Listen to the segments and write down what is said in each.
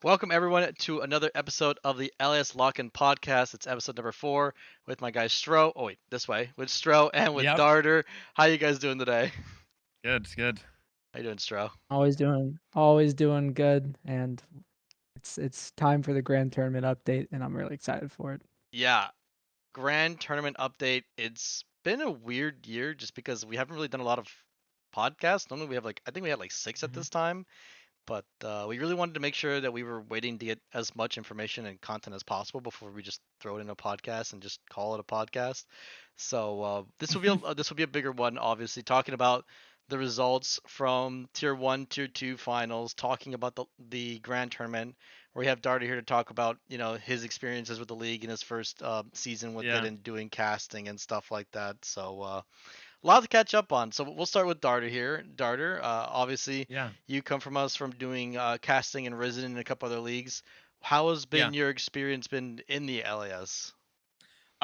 Welcome everyone to another episode of the LS Lock-In Podcast. It's episode number 4 with my guy Stro. Oh wait, this way with Stro and with Yep. Darter. How you guys doing today? Good, good. How you doing, Stro? Always doing good, and it's time for the grand tournament update, and I'm really excited for it. Yeah, grand tournament update. It's been a weird year just because we haven't really done a lot of podcasts. Normally we have I think we had like 6 at Mhm. this time, but we really wanted to make sure that we were waiting to get as much information and content as possible before we just throw it in a podcast and just call it a podcast. So this will be a bigger one, obviously, talking about the results from Tier One, Tier Two finals, talking about the Grand Tournament. We have Darty here to talk about his experiences with the league in his first season with it Yeah, and doing casting and stuff like that. So a lot to catch up on. So we'll start with Darter here. Darter, obviously, yeah, you come from us from doing casting and Risen and a couple other leagues. How has yeah. been your experience been in the LAS?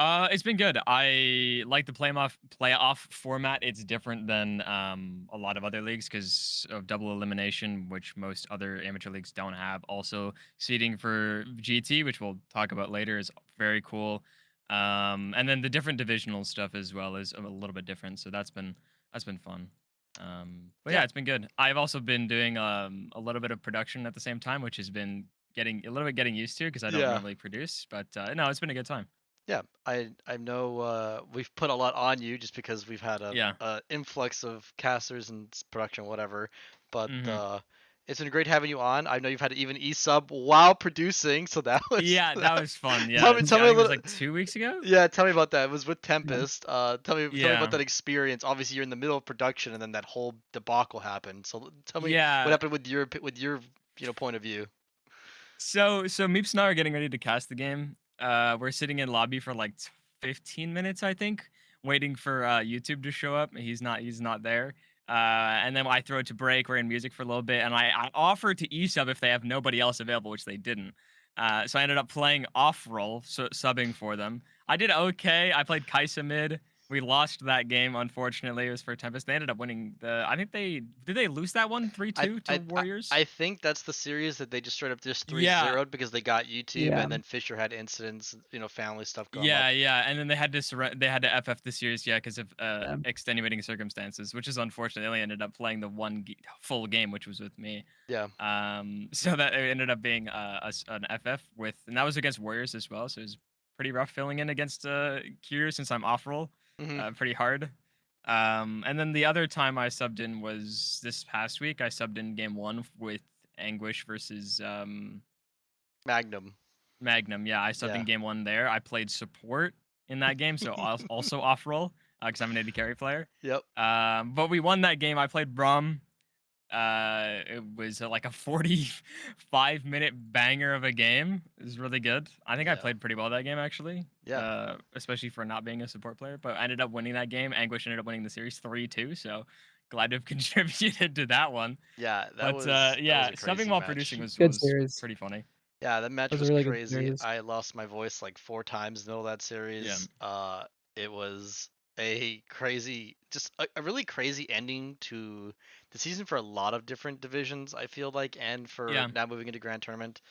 It's been good. I like the playoff format. It's different than a lot of other leagues because of double elimination, which most other amateur leagues don't have. Also, seeding for GT, which we'll talk about later, is very cool. And then the different divisional stuff as well is a little bit different. So that's been fun. But yeah, Yeah, it's been good. I've also been doing a little bit of production at the same time, which has been getting used to because I don't yeah. normally produce. But no, it's been a good time. Yeah, I know we've put a lot on you just because we've had Yeah. a influx of casters and production, whatever. But Mhm. it's been great having you on. I know you've had to even e-sub while producing, so that was Yeah, that was fun. tell Yeah, me I a think it was little. like 2 weeks ago? Yeah, tell me about that. It was with Yeah. Tempest. Tell me about Yeah. that experience. Obviously, you're in the middle of production, and then that whole debacle happened. So tell me what Yeah. happened with your point of view. So Meeps and I are getting ready to cast the game. We're sitting in lobby for like 15 minutes, I think, waiting for YouTube to show up. He's not there. And then I throw it to break. We're in music for a little bit, and I offer to e-sub if they have nobody else available, which they didn't. So I ended up playing off role, so subbing for them. I did okay. I played Kaisa mid. We lost that game, unfortunately. It was for Tempest. They ended up winning the. I think they lose that one 3-2 to I I Warriors. I think that's the series that they just straight up just 3 Yeah, 0 because they got YouTube Yeah. and then Fisher had incidents, family stuff come up. yeah, and then they had to FF the series, yeah, because of Yeah. extenuating circumstances, which is unfortunate. They only ended up playing the one full game, which was with me. Yeah. So that it ended up being an FF with, and that was against Warriors as well. So it was pretty rough filling in against Q since I'm off roll, Hmm. pretty hard. And then the other time I subbed in was this past week. I subbed in game one with Anguish versus Magnum. Magnum. Yeah, I subbed in Yeah. game one there. I played support in that game, so also off roll because I'm an AD carry player. Yep. But we won that game. I played Braum. It was like a 45-minute banger of a game. It was really good. I think I Yeah. played pretty well that game actually, Yeah. especially for not being a support player. But I ended up winning that game. Anguish ended up winning the series 3-2. So glad to have contributed to that one. Yeah, But that was yeah, a subbing crazy while producing match. Good was series. pretty funny. Yeah, that It match was a was really good crazy. series. I lost my voice like 4 times in the middle of that Yeah. series. It was a crazy, just a really crazy ending to the season for a lot of different divisions, I feel like, and for Yeah. now moving into Grand Tournament.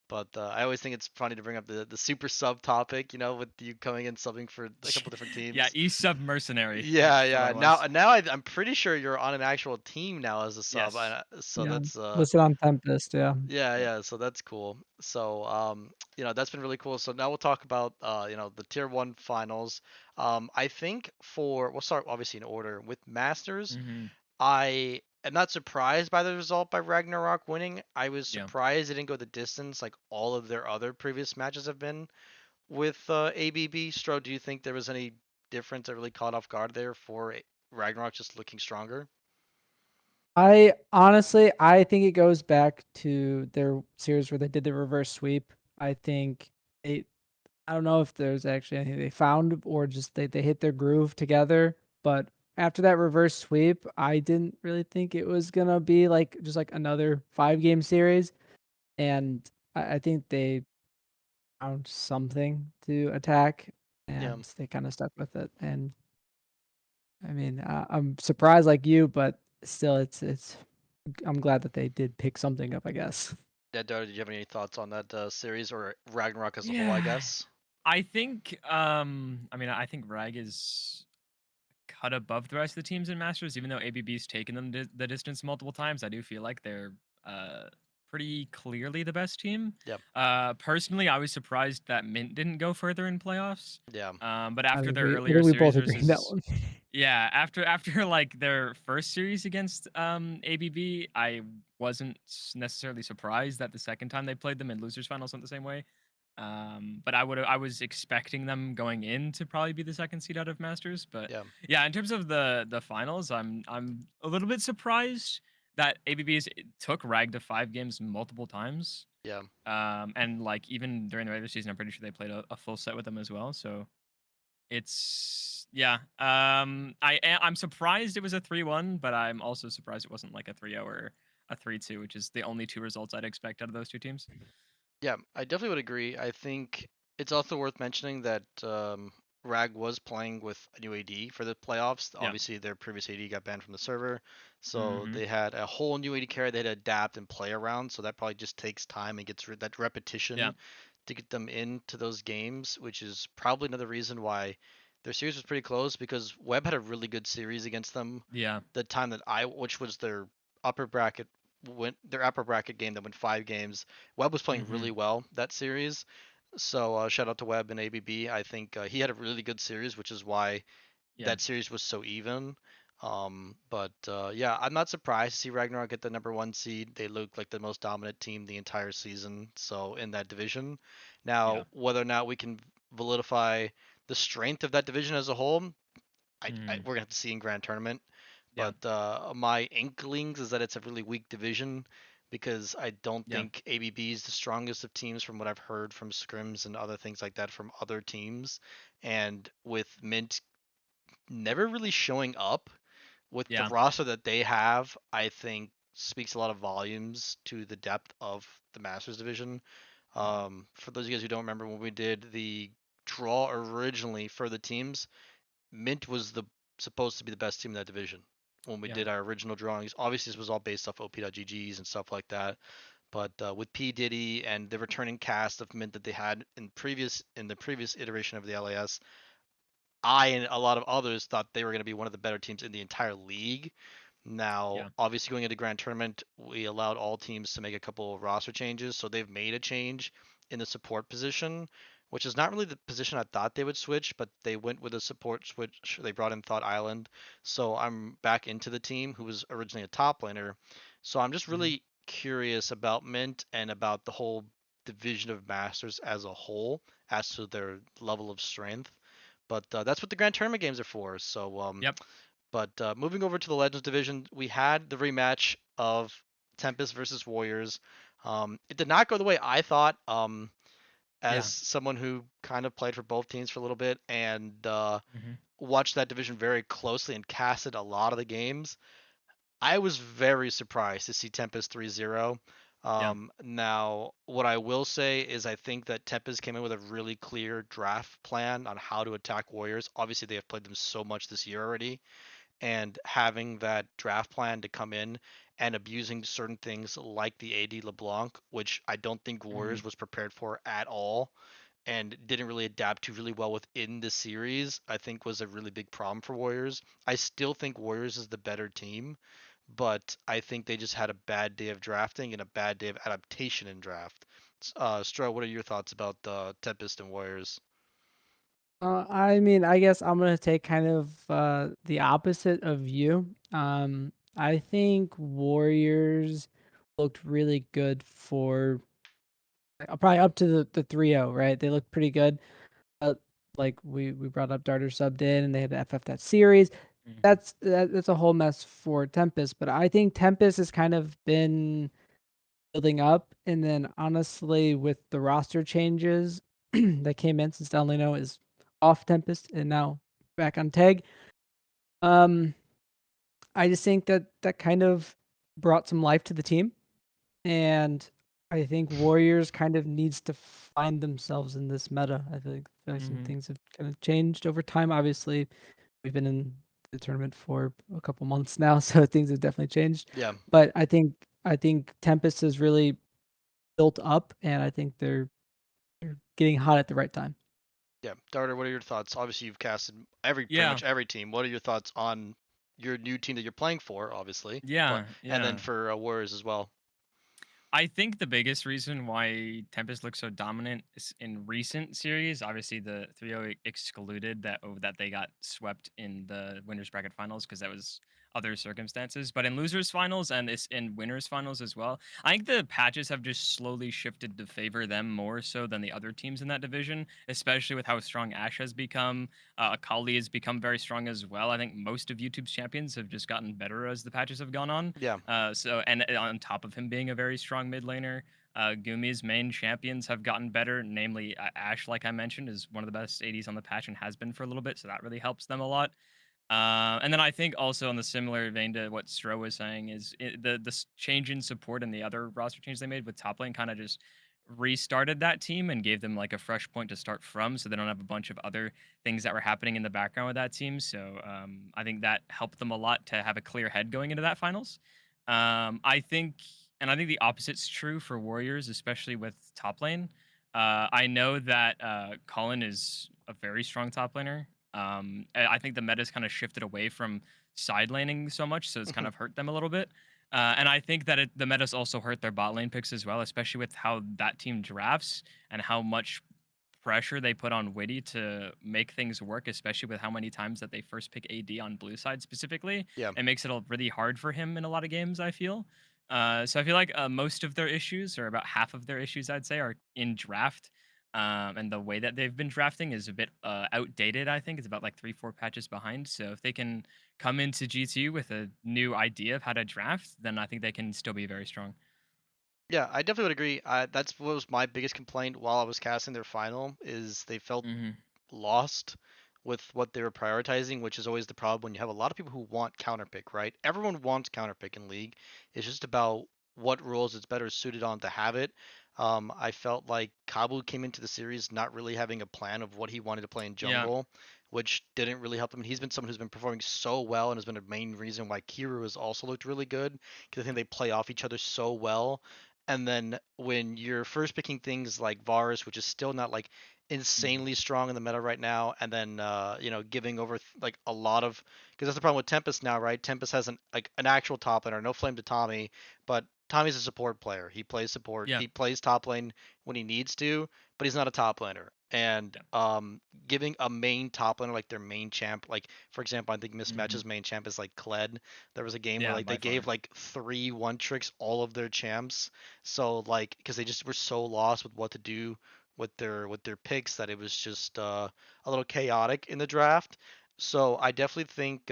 But I always think it's funny to bring up the super sub topic, with you coming in subbing for a couple different Yeah, teams. East Mercenary. Yeah, That's what I yeah. was. Now I'm pretty sure you're on an actual team now as a sub. Yes. So Yeah. that's Listed on Tempest. Yeah. yeah, Yeah. yeah, so that's cool. So, that's been really cool. So now we'll talk about, the tier one finals. I think we'll start obviously in order with Masters. Mhm. I am not surprised by the result by Ragnarok winning. I was Yeah. surprised it didn't go the distance like all of their other previous matches have been with ABB. Stro, do you think there was any difference that really caught off guard there for Ragnarok just looking stronger? I think it goes back to their series where they did the reverse sweep. I think they I don't know if there's actually anything they found or just they hit their groove together. But after that reverse sweep, I didn't really think it was gonna be like just like another 5 game series. And I think they found something to attack Yeah. and they kind of stuck with it. And I mean, I'm surprised like you, but still, it's I'm glad that they did pick something up, I guess. Yeah, Dara, did you have any thoughts on that series or Ragnarok as a whole? I Yeah. guess. I think I mean I think Rag is cut above the rest of the teams in Masters, even though ABB's taken them the distance multiple times. I do feel like they're uh, pretty clearly the best team. Yep. Personally, I was surprised that Mint didn't go further in playoffs. Yeah. But I after think their we I earlier think we series both agree on that versus one. yeah, after like their first series against ABB, I wasn't necessarily surprised that the second time they played them in losers finals went the same way. But I was expecting them going in to probably be the second seed out of Masters. But Yeah. yeah, in terms of the finals, I'm a little bit surprised that ABB's took Rag to 5 games multiple times. Yeah. And like even during the regular season, I'm pretty sure they played a full set with them as well. So it's yeah. I'm surprised it was a 3-1, but I'm also surprised it wasn't like a 3-0 or a 3-2, which is the only two results I'd expect out of those two teams. Yeah, I definitely would agree. I think it's also worth mentioning that Rag was playing with a new AD for the playoffs. Yeah. Obviously, their previous AD got banned from the server, so Mm-hmm. they had a whole new AD carry they had to adapt and play around. So that probably just takes time and gets that Yeah. repetition to get them into those games, which is probably another reason why their series was pretty close because Webb had a really good series against them. Yeah. The time that which was upper bracket, their upper bracket game that went 5 games. Webb was playing Mm-hmm. really well that series. So shout out to Webb and ABB. I think he had a really good series, which is why Yeah. that series was so even. But yeah, I'm not surprised to see Ragnarok get the number 1 seed. They look like the most dominant team the entire season. So in that division, Yeah. now whether or not we can validify the strength of that division as a whole, Mm. we're gonna have to see in Grand Tournament. Yeah. But my inklings is that it's a really weak division because I don't Yeah. think ABB is the strongest of teams from what I've heard from scrims and other things like that from other teams. And with Mint never really showing up with the Yeah. roster that they have, I think speaks a lot of volumes to the depth of the Masters division. Mm. For those of you guys who don't remember when we did the draw originally for the teams, Mint was the supposed to be the best team in that division when we Yeah. did our original drawings. Obviously, this was all based off OP.GGs and stuff like that. But with P Diddy and the returning cast of Mint that they had in the previous iteration of the LAS, I and a lot of others thought they were going to be one of the better teams in the entire league. Now, Yeah. obviously, going into Grand Tournament, we allowed all teams to make a couple of roster changes. So they've made a change in the support position, which is not really the position I thought they would switch, but they went with a support switch. They brought in Thought Island. So I'm back into the team who was originally a top laner. So I'm just Mm-hmm. really curious about Mint and about the whole division of Masters as a whole, as to their level of strength. But that's what the Grand Tournament games are for. So Yep. but moving over to the Legends division, we had the rematch of Tempest versus Warriors. It did not go the way I thought. As Yeah. someone who kind of played for both teams for a little bit and Mm-hmm. watched that division very closely and casted a lot of the games, I was very surprised to see Tempest 3-0. Yeah. Now, what I will say is I think that Tempest came in with a really clear draft plan on how to attack Warriors. Obviously, they have played them so much this year already, and having that draft plan to come in and abusing certain things like the AD LeBlanc, which I don't think Mm-hmm. Warriors was prepared for at all and didn't really adapt to really well within the series, I think was a really big problem for Warriors. I still think Warriors is the better team, but I think they just had a bad day of drafting and a bad day of adaptation in draft. Stro, what are your thoughts about the Tempest and Warriors? I mean, I guess I'm gonna take kind of the opposite of you. I think Warriors looked really good for probably up to the 3-0, right? They looked pretty good. Uh, like we brought up Darter subbed in and they had to FF that series. Mm-hmm. That's a whole mess for Tempest, but I think Tempest has kind of been building up, and then honestly, with the roster changes that came in since Delino is off Tempest and now back on Tag, um, I just think that that kind of brought some life to the team, and I think Warriors kind of needs to find themselves in this meta. I feel like some Mm-hmm. things have kind of changed over time. Obviously, we've been in the tournament for a couple months now, so things have definitely changed. Yeah, But I think Tempest has really built up, and I think they're getting hot at the right time. Yeah, Darter, what are your thoughts? Obviously, you've casted every pretty Yeah, much every team. What are your thoughts on your new team that you're playing for, obviously, but yeah, and then yeah. for Warriors as well? I think the biggest reason why Tempest looks so dominant is in recent series, obviously the 3-0 excluded that they got swept in the winners bracket finals because that was other circumstances. But in losers finals and it's in winners finals as well, I think the patches have just slowly shifted to favor them more so than the other teams in that division, especially with how strong Ash has become. Akali has become very strong as well. I think most of YouTube's champions have just gotten better as the patches have gone on. Yeah, And on top of him being a very strong mid laner, Gumi's main champions have gotten better. Namely, Ash, like I mentioned, is one of the best ADs on the patch and has been for a little bit, so that really helps them a lot. And then I think also on the similar vein to what Stro was saying is the change in support and the other roster changes they made with top lane kind of just restarted that team and gave them like a fresh point to start from, so they don't have a bunch of other things that were happening in the background with that team. So I think that helped them a lot to have a clear head going into that finals. I think, and I think the opposite's true for Warriors, especially with top lane. I know that Colin is a very strong top laner. I think the meta's kind of shifted away from side laning so much, so it's kind of hurt them a little bit. And I think that the meta's also hurt their bot lane picks as well, especially with how that team drafts and how much pressure they put on Witty to make things work, especially with how many times that they first pick AD on blue side specifically. yeah. It makes it really hard for him in a lot of games, I feel. So I feel like most of their issues, or about half of their issues, I'd say, are in draft. And the way that they've been drafting is a bit outdated, I think. It's about like 3, 4 patches behind. So if they can come into GT with a new idea of how to draft, then I think they can still be very strong. Yeah, I definitely would agree. That's what was my biggest complaint while I was casting their final is they felt Hmm. lost with what they were prioritizing, which is always the problem when you have a lot of people who want counterpick, right? Everyone wants counterpick in League. It's just about what rules it's better suited on to have it. I felt like Kabu came into the series not really having a plan of what he wanted to play in Yeah. jungle, which didn't really help him. He's been someone who's been performing so well and has been a main reason why Kiru has also looked really good because I think they play off each other so well. And then when you're first picking things like Varus, which is still not like Mhm. insanely strong in the meta right now, and then giving over like a lot of because that's the problem with Tempest now, right? Tempest has an actual top laner, no flame to Tommy, but Tommy's a support player. He plays support. Yeah. He plays top lane when he needs to, but he's not a top laner. And Yeah. giving a main top laner like their main champ, like for example, I think Hmm. Mismatch's main champ is like Kled. There was a game where Yeah, like they by gave far. like 3 1 tricks all of their champs, so like because they just were so lost with what to do with their picks that it was just a little chaotic in the draft. So I definitely think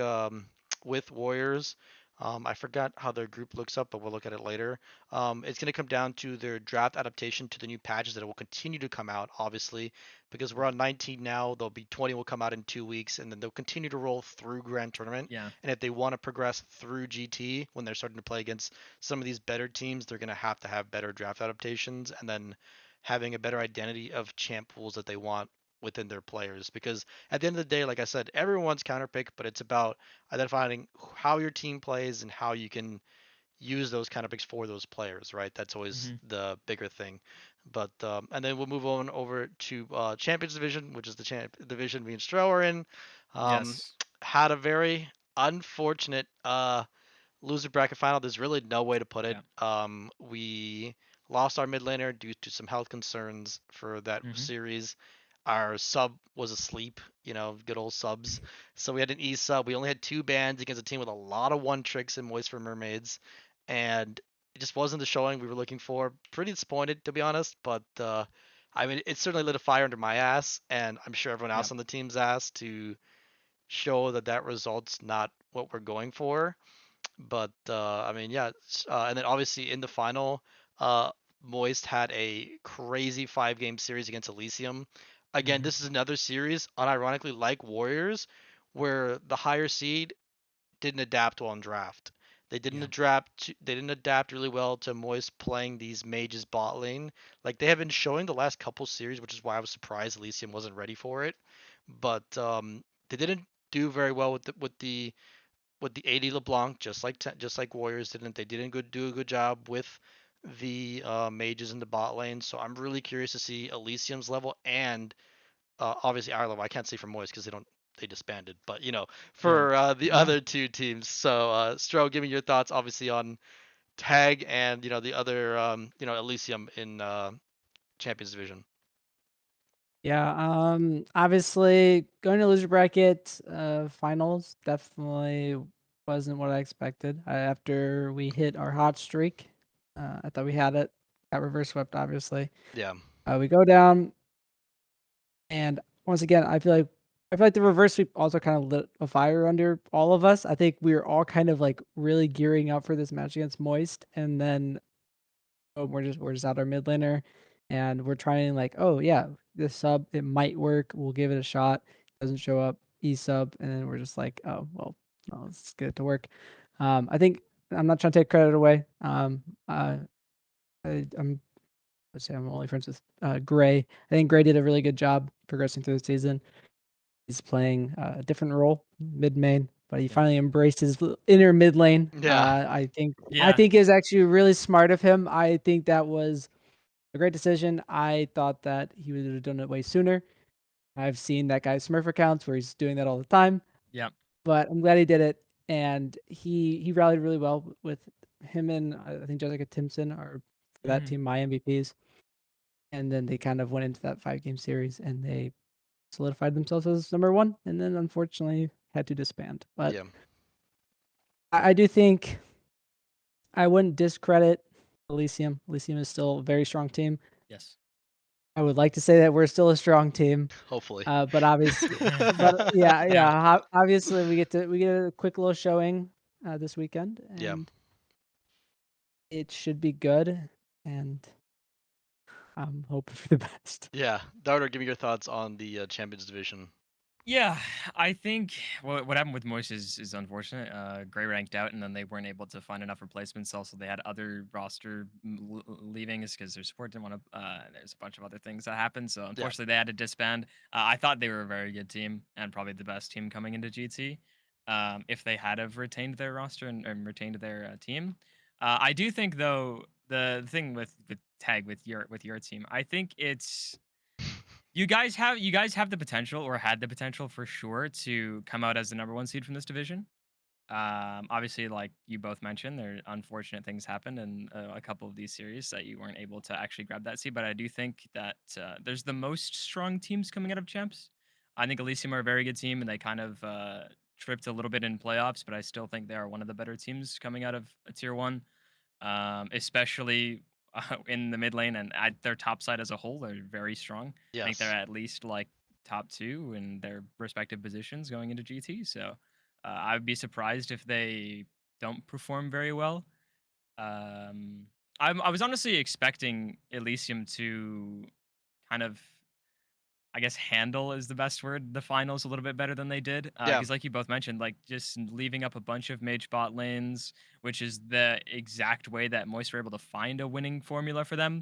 with Warriors, I forgot how their group looks up, but we'll look at it later. It's going to come down to their draft adaptation to the new patches that will continue to come out, obviously, because we're Mhm. on 19 now. There'll be 20 will come out in 2 weeks, and then they'll continue to roll through Grand Tournament. Yeah. And if they want to progress through GT when they're starting to play against some of these better teams, they're going to have better draft adaptations, and then having a better identity of champ pools that they want within their players. Because at the end of the day, like I said, everyone wants counterpick, but it's about identifying how your team plays and how you can use those counterpicks for those players, right? That's always Hmm. the bigger thing. But and then we'll move on over to Champions Division, which is the champ division me and Stro are in. Um, Yes. had a very unfortunate loser bracket final. There's really no way to put it. Yeah. We lost our mid laner due to some health concerns for that Hmm. series. Our sub was asleep, good old subs. So we had an E sub. We only had 2 bans against a team with a lot of one tricks and Moist for Mermaids, and it just wasn't the showing we were looking for. Pretty disappointed, to be honest, but I mean, it certainly lit a fire under my ass, and I'm sure everyone Yeah. else on the team's ass to show that that result's not what we're going for. But I mean, yeah, and then obviously in the final, uh, Moist had a crazy 5 game series against Elysium. Again, Hmm. this is another series, unironically like Warriors, where the higher seed didn't adapt well in draft. Yeah. They didn't adapt really well to Moist playing these mages bot lane. Like they have been showing the last couple series, which is why I was surprised Elysium wasn't ready for it. But they didn't do very well with the AD LeBlanc, just like Warriors didn't. They didn't do a good job with the mages in the bot lane. So I'm really curious to see Elysium's level and obviously our level. I can't say for Moist because they disbanded, but Yeah. for the Yeah. other two teams. So Stro, give me your thoughts obviously on Tag and the other Elysium in Champions Division. Yeah, obviously going to loser bracket finals definitely wasn't what I expected. After we hit our hot streak, I thought we had it. Got reverse swept, obviously. Yeah. We go down, and once again, I feel like the reverse sweep also kind of lit a fire under all of us. I think we were all kind of like really gearing up for this match against Moist, and then we're just out our mid laner, and we're trying like, oh yeah, this sub it might work. We'll give it a shot. Doesn't show up. E sub, and then we're just like, oh well, let's get it to work. I think I'm not trying to take credit away. I'm let's say I'm only friends with Gray. I think Gray did a really good job progressing through the season. He's playing a different role, mid main, but he Yeah. finally embraced his inner mid lane. Yeah. I Yeah. think is actually really smart of him. I think that was a great decision. I thought that he would have done it way sooner. I've seen that guy's Smurf accounts where he's doing that all the time, Yeah. but I'm glad he did it. And he rallied really well with him and I think Jessica Timpson are for that Mhm. team my MVPs. And then they kind of went into that 5-game series and they solidified themselves as number one. And then unfortunately had to disband. But Yeah. I do think I wouldn't discredit Elysium. Elysium is still a very strong team. Yes. I would like to say that we're still a strong team. Hopefully. But yeah, Yeah. obviously we get a quick little showing this weekend, Yeah. and it should be good. And I'm hoping for the best. Yeah. Darter, give me your thoughts on the Champions Division. Yeah, I think what happened with Moist is unfortunate. Gray ranked out, and then they weren't able to find enough replacements. Also, they had other roster leaving because their support didn't want to. There's a bunch of other things that happened, so Yeah. unfortunately they had to disband. I thought they were a very good team and probably the best team coming into GT. If they had have retained their roster and retained their team, I do think though the thing with Tag with your team, I think it's you guys have the potential or had the potential for sure to come out as the number one seed from this division. Obviously, like you both mentioned, there unfortunate things happened in a couple of these series that you weren't able to actually grab that seed. But I do think that there's the most strong teams coming out of champs. I think Elysium are a very good team, and they kind of tripped a little bit in playoffs. But I still think they are one of the better teams coming out of a tier one, especially in the mid lane and at their top side as a whole. They're very strong. I think they're Yes. at least like top two in their respective positions going into GT. So I would be surprised if they don't perform very well. Um, I was honestly expecting Elysium to kind of I guess handle is the best word, the finals a little bit better than they did. Yeah. Because like you both mentioned, like just leaving up a bunch of mage bot lanes, which is the exact way that Moist were able to find a winning formula for them.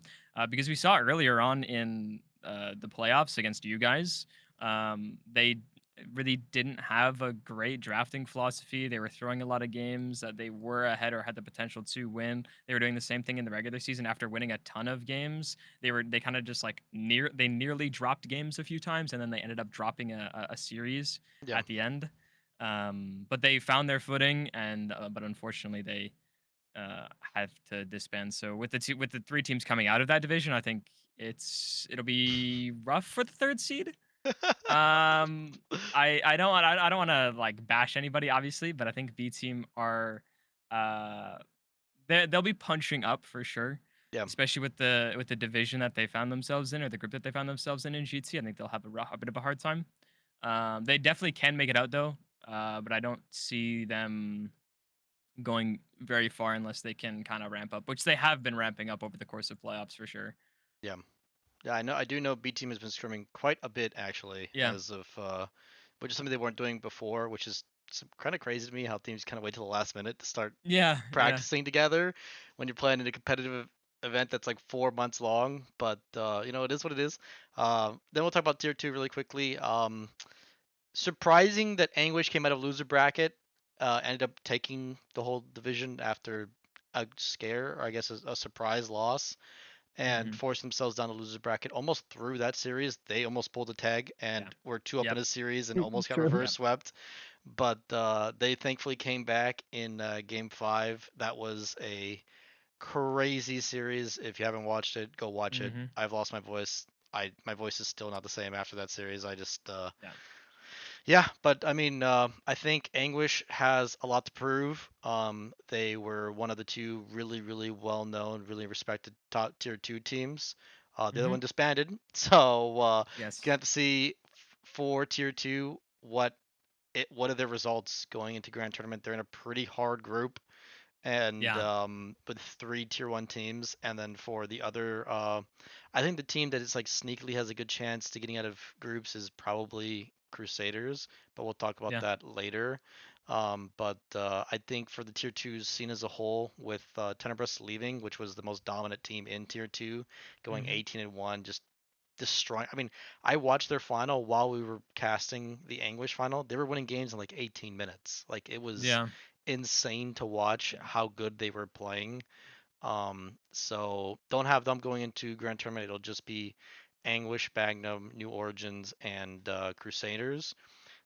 Because we saw earlier on in the playoffs against you guys, they really didn't have a great drafting philosophy. They were throwing a lot of games that they were ahead or had the potential to win. They were doing the same thing in the regular season after winning a ton of games. They kind of just like nearly dropped games a few times, and then they ended up dropping a series Yeah. at the end. But they found their footing, and but unfortunately they have to disband. So with the three teams coming out of that division, I think it'll be rough for the third seed. Um, I don't want to like bash anybody, obviously, but I think B team are uh they'll be punching up for sure, Yeah. especially with the division that they found themselves in or the group that they found themselves in GT. I think they'll have a bit of a hard time. They definitely can make it out though, but I don't see them going very far unless they can kind of ramp up, which they have been ramping up over the course of playoffs for sure. Yeah. Yeah, I do know B team has been scrimming quite a bit actually, Yeah, as of which is something they weren't doing before, which is kind of crazy to me how teams kind of wait till the last minute to start yeah, yeah, practicing together when you're playing in a competitive event that's like 4 months long. But it is what it is. Then we'll talk about tier two really quickly. Surprising that Anguish came out of loser bracket, ended up taking the whole division after a scare, or I guess a surprise loss, and Mm-hmm. forced themselves down the loser's bracket almost through that series. They almost pulled a tag Yeah. and were two up in Yep. a series and almost got True. reverse Yep. swept. But they thankfully came back in game five. That was a crazy series. If you haven't watched it, go watch it. Mm-hmm. I've lost my voice. My voice is still not the same after that series. I just Yeah. yeah, but I mean, I think Anguish has a lot to prove. They were one of the two really, really well-known, really respected top tier two teams. The other Mm-hmm. one disbanded, so Yes. gonna have to see for tier two what are their results going into grand tournament. They're in a pretty hard group, and Yeah. with three tier one teams, and then for the other, I think the team that is like sneakily has a good chance to getting out of groups is probably Crusaders, but we'll talk about Yeah. that later. But I think for the tier twos scene as a whole, with Tenebrous leaving, which was the most dominant team in tier two, going Mm-hmm. 18-1, just destroying. I mean, I watched their final while we were casting the Anguish final. They were winning games in like 18 minutes. Like it was Yeah. insane to watch Yeah. how good they were playing. So don't have them going into Grand Tournament. It'll just be Anguish, Magnum, New Origins, and Crusaders.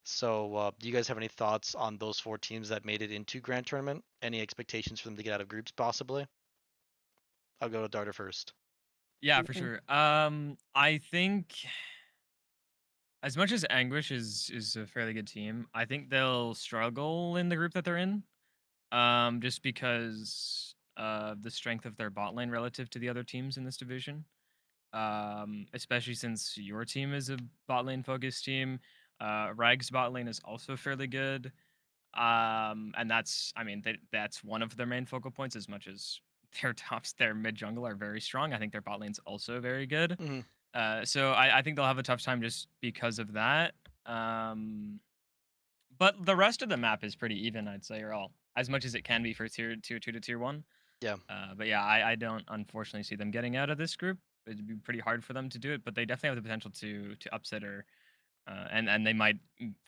So do you guys have any thoughts on those four teams that made it into Grand Tournament? Any expectations for them to get out of groups, possibly? I'll go to Darter first. Yeah, for sure. I think as much as Anguish is a fairly good team, I think they'll struggle in the group that they're in. Just because of the strength of their bot lane relative to the other teams in this division. Especially since your team is a bot lane focused team. Rag's bot lane is also fairly good. And that's, I mean, that's one of their main focal points. As much as their tops, their mid jungle are very strong, I think their bot lane's also very good. Hmm. So I think they'll have a tough time just because of that. Um, but the rest of the map is pretty even, I'd say, or all as much as it can be for tier two to tier one. Yeah. But yeah, I don't unfortunately see them getting out of this group. It'd be pretty hard for them to do it, but they definitely have the potential to upset or and they might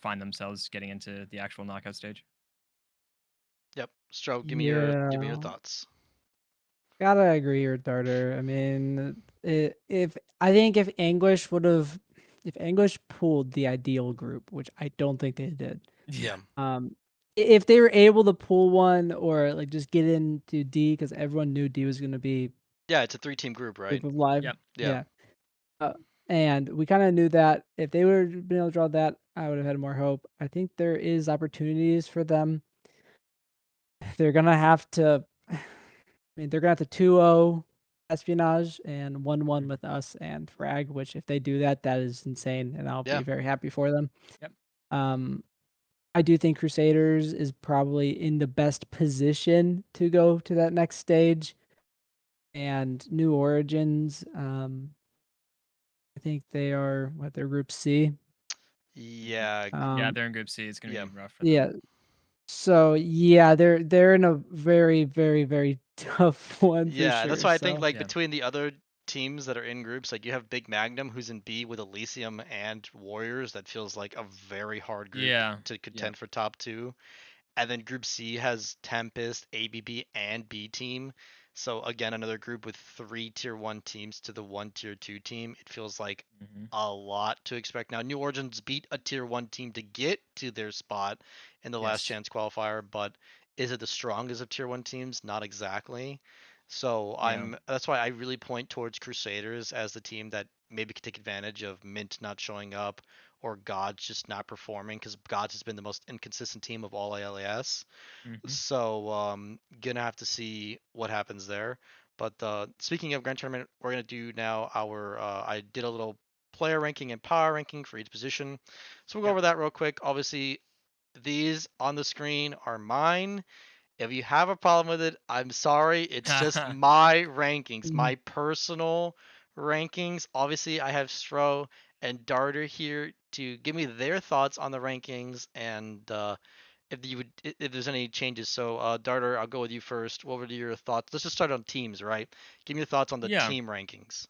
find themselves getting into the actual knockout stage. Yep. Stro, give me your Yeah. thoughts. Gotta agree with Darter. I mean, if I think if English pulled the ideal group, which I don't think they did, Yeah. Yeah. if they were able to pull one or like just get into D because everyone knew D was gonna be Yeah, it's a three-team group, right? group of live, Yep. Yeah. yeah. Uh, and we kind of knew that if they were been able to draw that, I would have had more hope. I think there is opportunities for them. They're gonna have to. I mean, they're gonna have to 2-0 espionage and 1-1 Mhm. with us and Frag. Which, if they do that, that is insane, and I'll Yeah. be very happy for them. Yep. Um, I do think Crusaders is probably in the best position to go to that next stage, and New Origins. I think they are what they're Group C. Mhm. Yeah. Yeah, Um, they're in Group C. It's gonna Yeah. be rough for them. yeah. So yeah, they're in a very, very, very tough one for Yeah, that's sure. why I think So like Yeah. between the other teams that are in groups, like you have Big Magnum who's in B with Elysium and Warriors. That feels like a very hard group Yeah. to Yep. contend for top two. And then Group C has Tempest, ABB, and B Team. So again, another group with three tier one teams to the one tier two team. It feels like Hmm. a lot to expect. Now, New Origins beat a tier one team to get to their spot in the last Yes. chance qualifier, but is it the strongest of tier one teams? Not exactly. So Yeah. that's why I really point towards Crusaders as the team that maybe could take advantage of Mint not showing up or Gods just not performing, because Gods has been the most inconsistent team of all ALAS. Hmm. So gonna have to see what happens there. But speaking of Grand Tournament, we're gonna do now our. I did a little player ranking and power ranking for each position, so we'll go Yep. over that real quick. Obviously, these on the screen are mine. If you have a problem with it, I'm sorry. It's just my rankings, mm, my personal rankings. Obviously, I have Stro and Darter here to give me their thoughts on the rankings and if you would if there's any changes. So Darter, I'll go with you first. What were your thoughts? Let's just start on teams, right? Give me your thoughts on the Yeah. team rankings.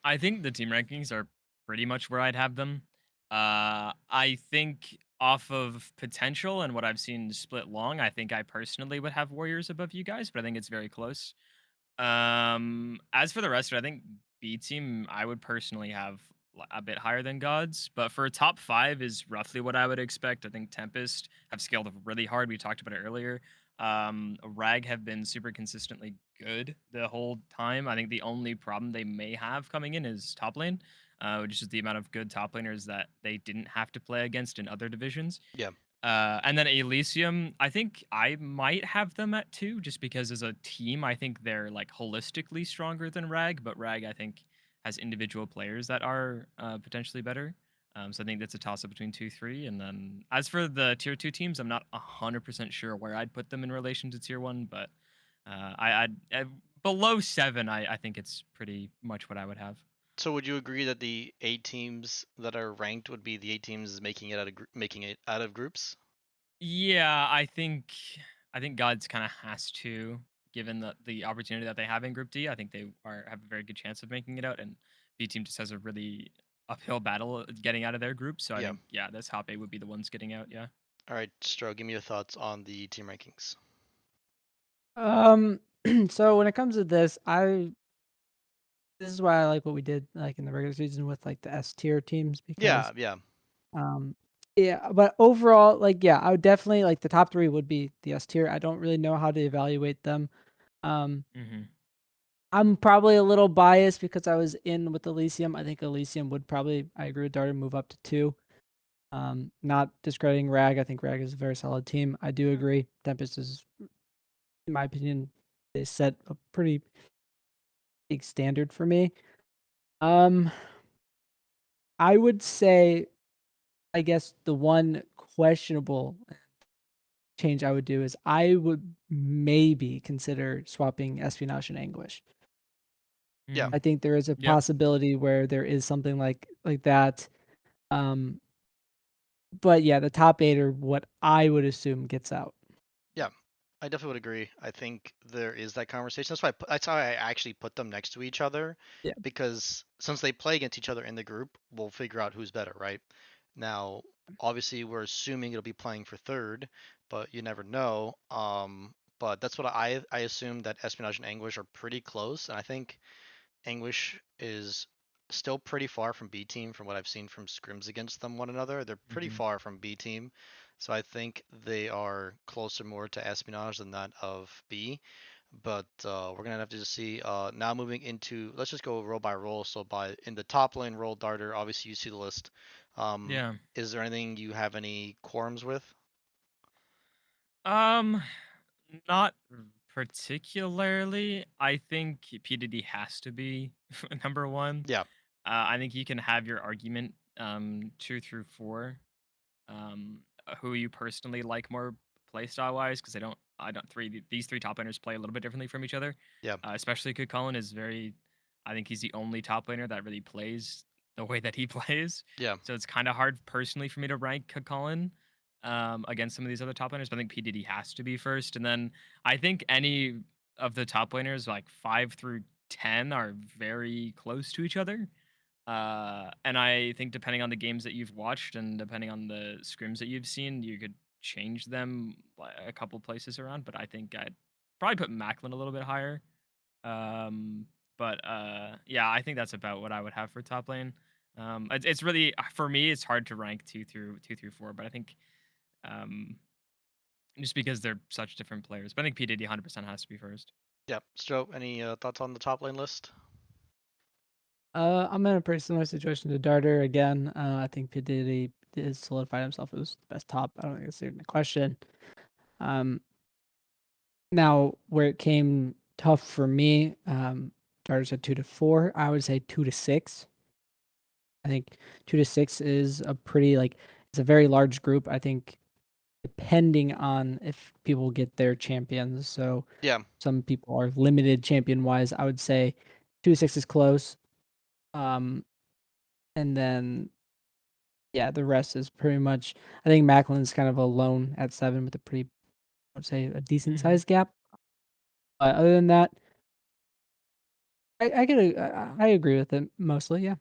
I think the team rankings are pretty much where I'd have them. I think off of potential and what I've seen split long, I think I personally would have Warriors above you guys, but I think it's very close. As for the rest of it, I think B team I would personally have a bit higher than Gods, but for a top five is roughly what I would expect. I think Tempest have scaled up really hard. We talked about it earlier. Rag have been super consistently good the whole time. I think the only problem they may have coming in is top lane, which is the amount of good top laners that they didn't have to play against in other divisions. Yeah. And then Elysium, I think I might have them at two, just because as a team, I think they're like holistically stronger than Rag, but Rag I think has individual players that are potentially better. So I think that's a toss up between two, three, and then as for the tier two teams, I'm not 100% sure where I'd put them in relation to tier one, but I'd below seven. I think it's pretty much what I would have. So would you agree that the 8 teams that are ranked would be the 8 teams making it making it out of groups? Yeah, I think Gods kind of has to, given the opportunity that they have in Group D. I think they have a very good chance of making it out, and B team just has a really uphill battle getting out of their group. So I Yeah. think the top eight would be the ones getting out. Yeah. All right, Stro, give me your thoughts on the team rankings. Um, so when it comes to this, this is why I like what we did like in the regular season with like the S tier teams Yeah, because yeah, um yeah, but overall like yeah, I would definitely like the top 3 would be the S tier. I don't really know how to evaluate them. Um Hmm. I'm probably a little biased because I was in with Elysium. I think Elysium would probably I agree with Darter move up to 2. Not discrediting Rag. I think Rag is a very solid team. I do agree. Tempest is in my opinion they set a pretty big standard for me. Um I would say, I guess the one questionable change I would do is I would maybe consider swapping espionage and anguish. yeah, Mm. I think there is a Yep. possibility where there is something like that. Um, but yeah, the top 8 are what I would assume gets out. yeah. I definitely would agree. I think there is that conversation. That's how I actually put them next to each other, Yeah. because since they play against each other in the group, we'll figure out who's better, right? Now, obviously, we're assuming it'll be playing for third, but you never know. But that's what I assume that Espionage and Anguish are pretty close, and I think Anguish is still pretty far from B team from what I've seen from scrims against them one another. They're pretty Hmm. far from B team. So I think they are closer more to Espionage than that of B. But we're gonna have to just see. Now moving into, let's just go roll by roll. So by in the top lane role, Darter. Obviously you see the list. Yeah. Is there anything you have any quorums with? Um, Not particularly. I think PDD has to be number one. Yeah, I think you can have your argument two through four. Who you personally like more playstyle wise, because these three top laners play a little bit differently from each other. yeah, Especially Colin is very. I think he's the only top laner that really plays the way that he plays. yeah, So it's kind of hard personally for me to rank Colin against some of these other top laners. But I think PDD has to be first, and then I think any of the top laners like 5 through 10 are very close to each other. And I think depending on the games that you've watched and depending on the scrims that you've seen, you could change them a couple places around. But I think I'd probably put Macklin a little bit higher. Um, but yeah, I think that's about what I would have for top lane. It's really for me, it's hard to rank two through four. But I think um, just because they're such different players. But I think P Diddy 100% has to be first. yeah. Stro, any thoughts on the top lane list? I'm in a pretty similar situation to Darter again. I think P Diddy has solidified himself as the best top. I don't think it's even a question. Um, Now, where it came tough for me, Darter said 2 to 4. I would say 2 to 6. I think 2 to 6 is a pretty like it's a very large group. I think depending on if people get their champions. So Yeah, some people are limited champion wise. I would say 2 to 6 is close. Um, and then yeah, the rest is pretty much. I think Macklin's kind of alone at 7 with a pretty, I would say, a decent Hmm. sized gap. But other than that, I agree with it mostly. Yeah.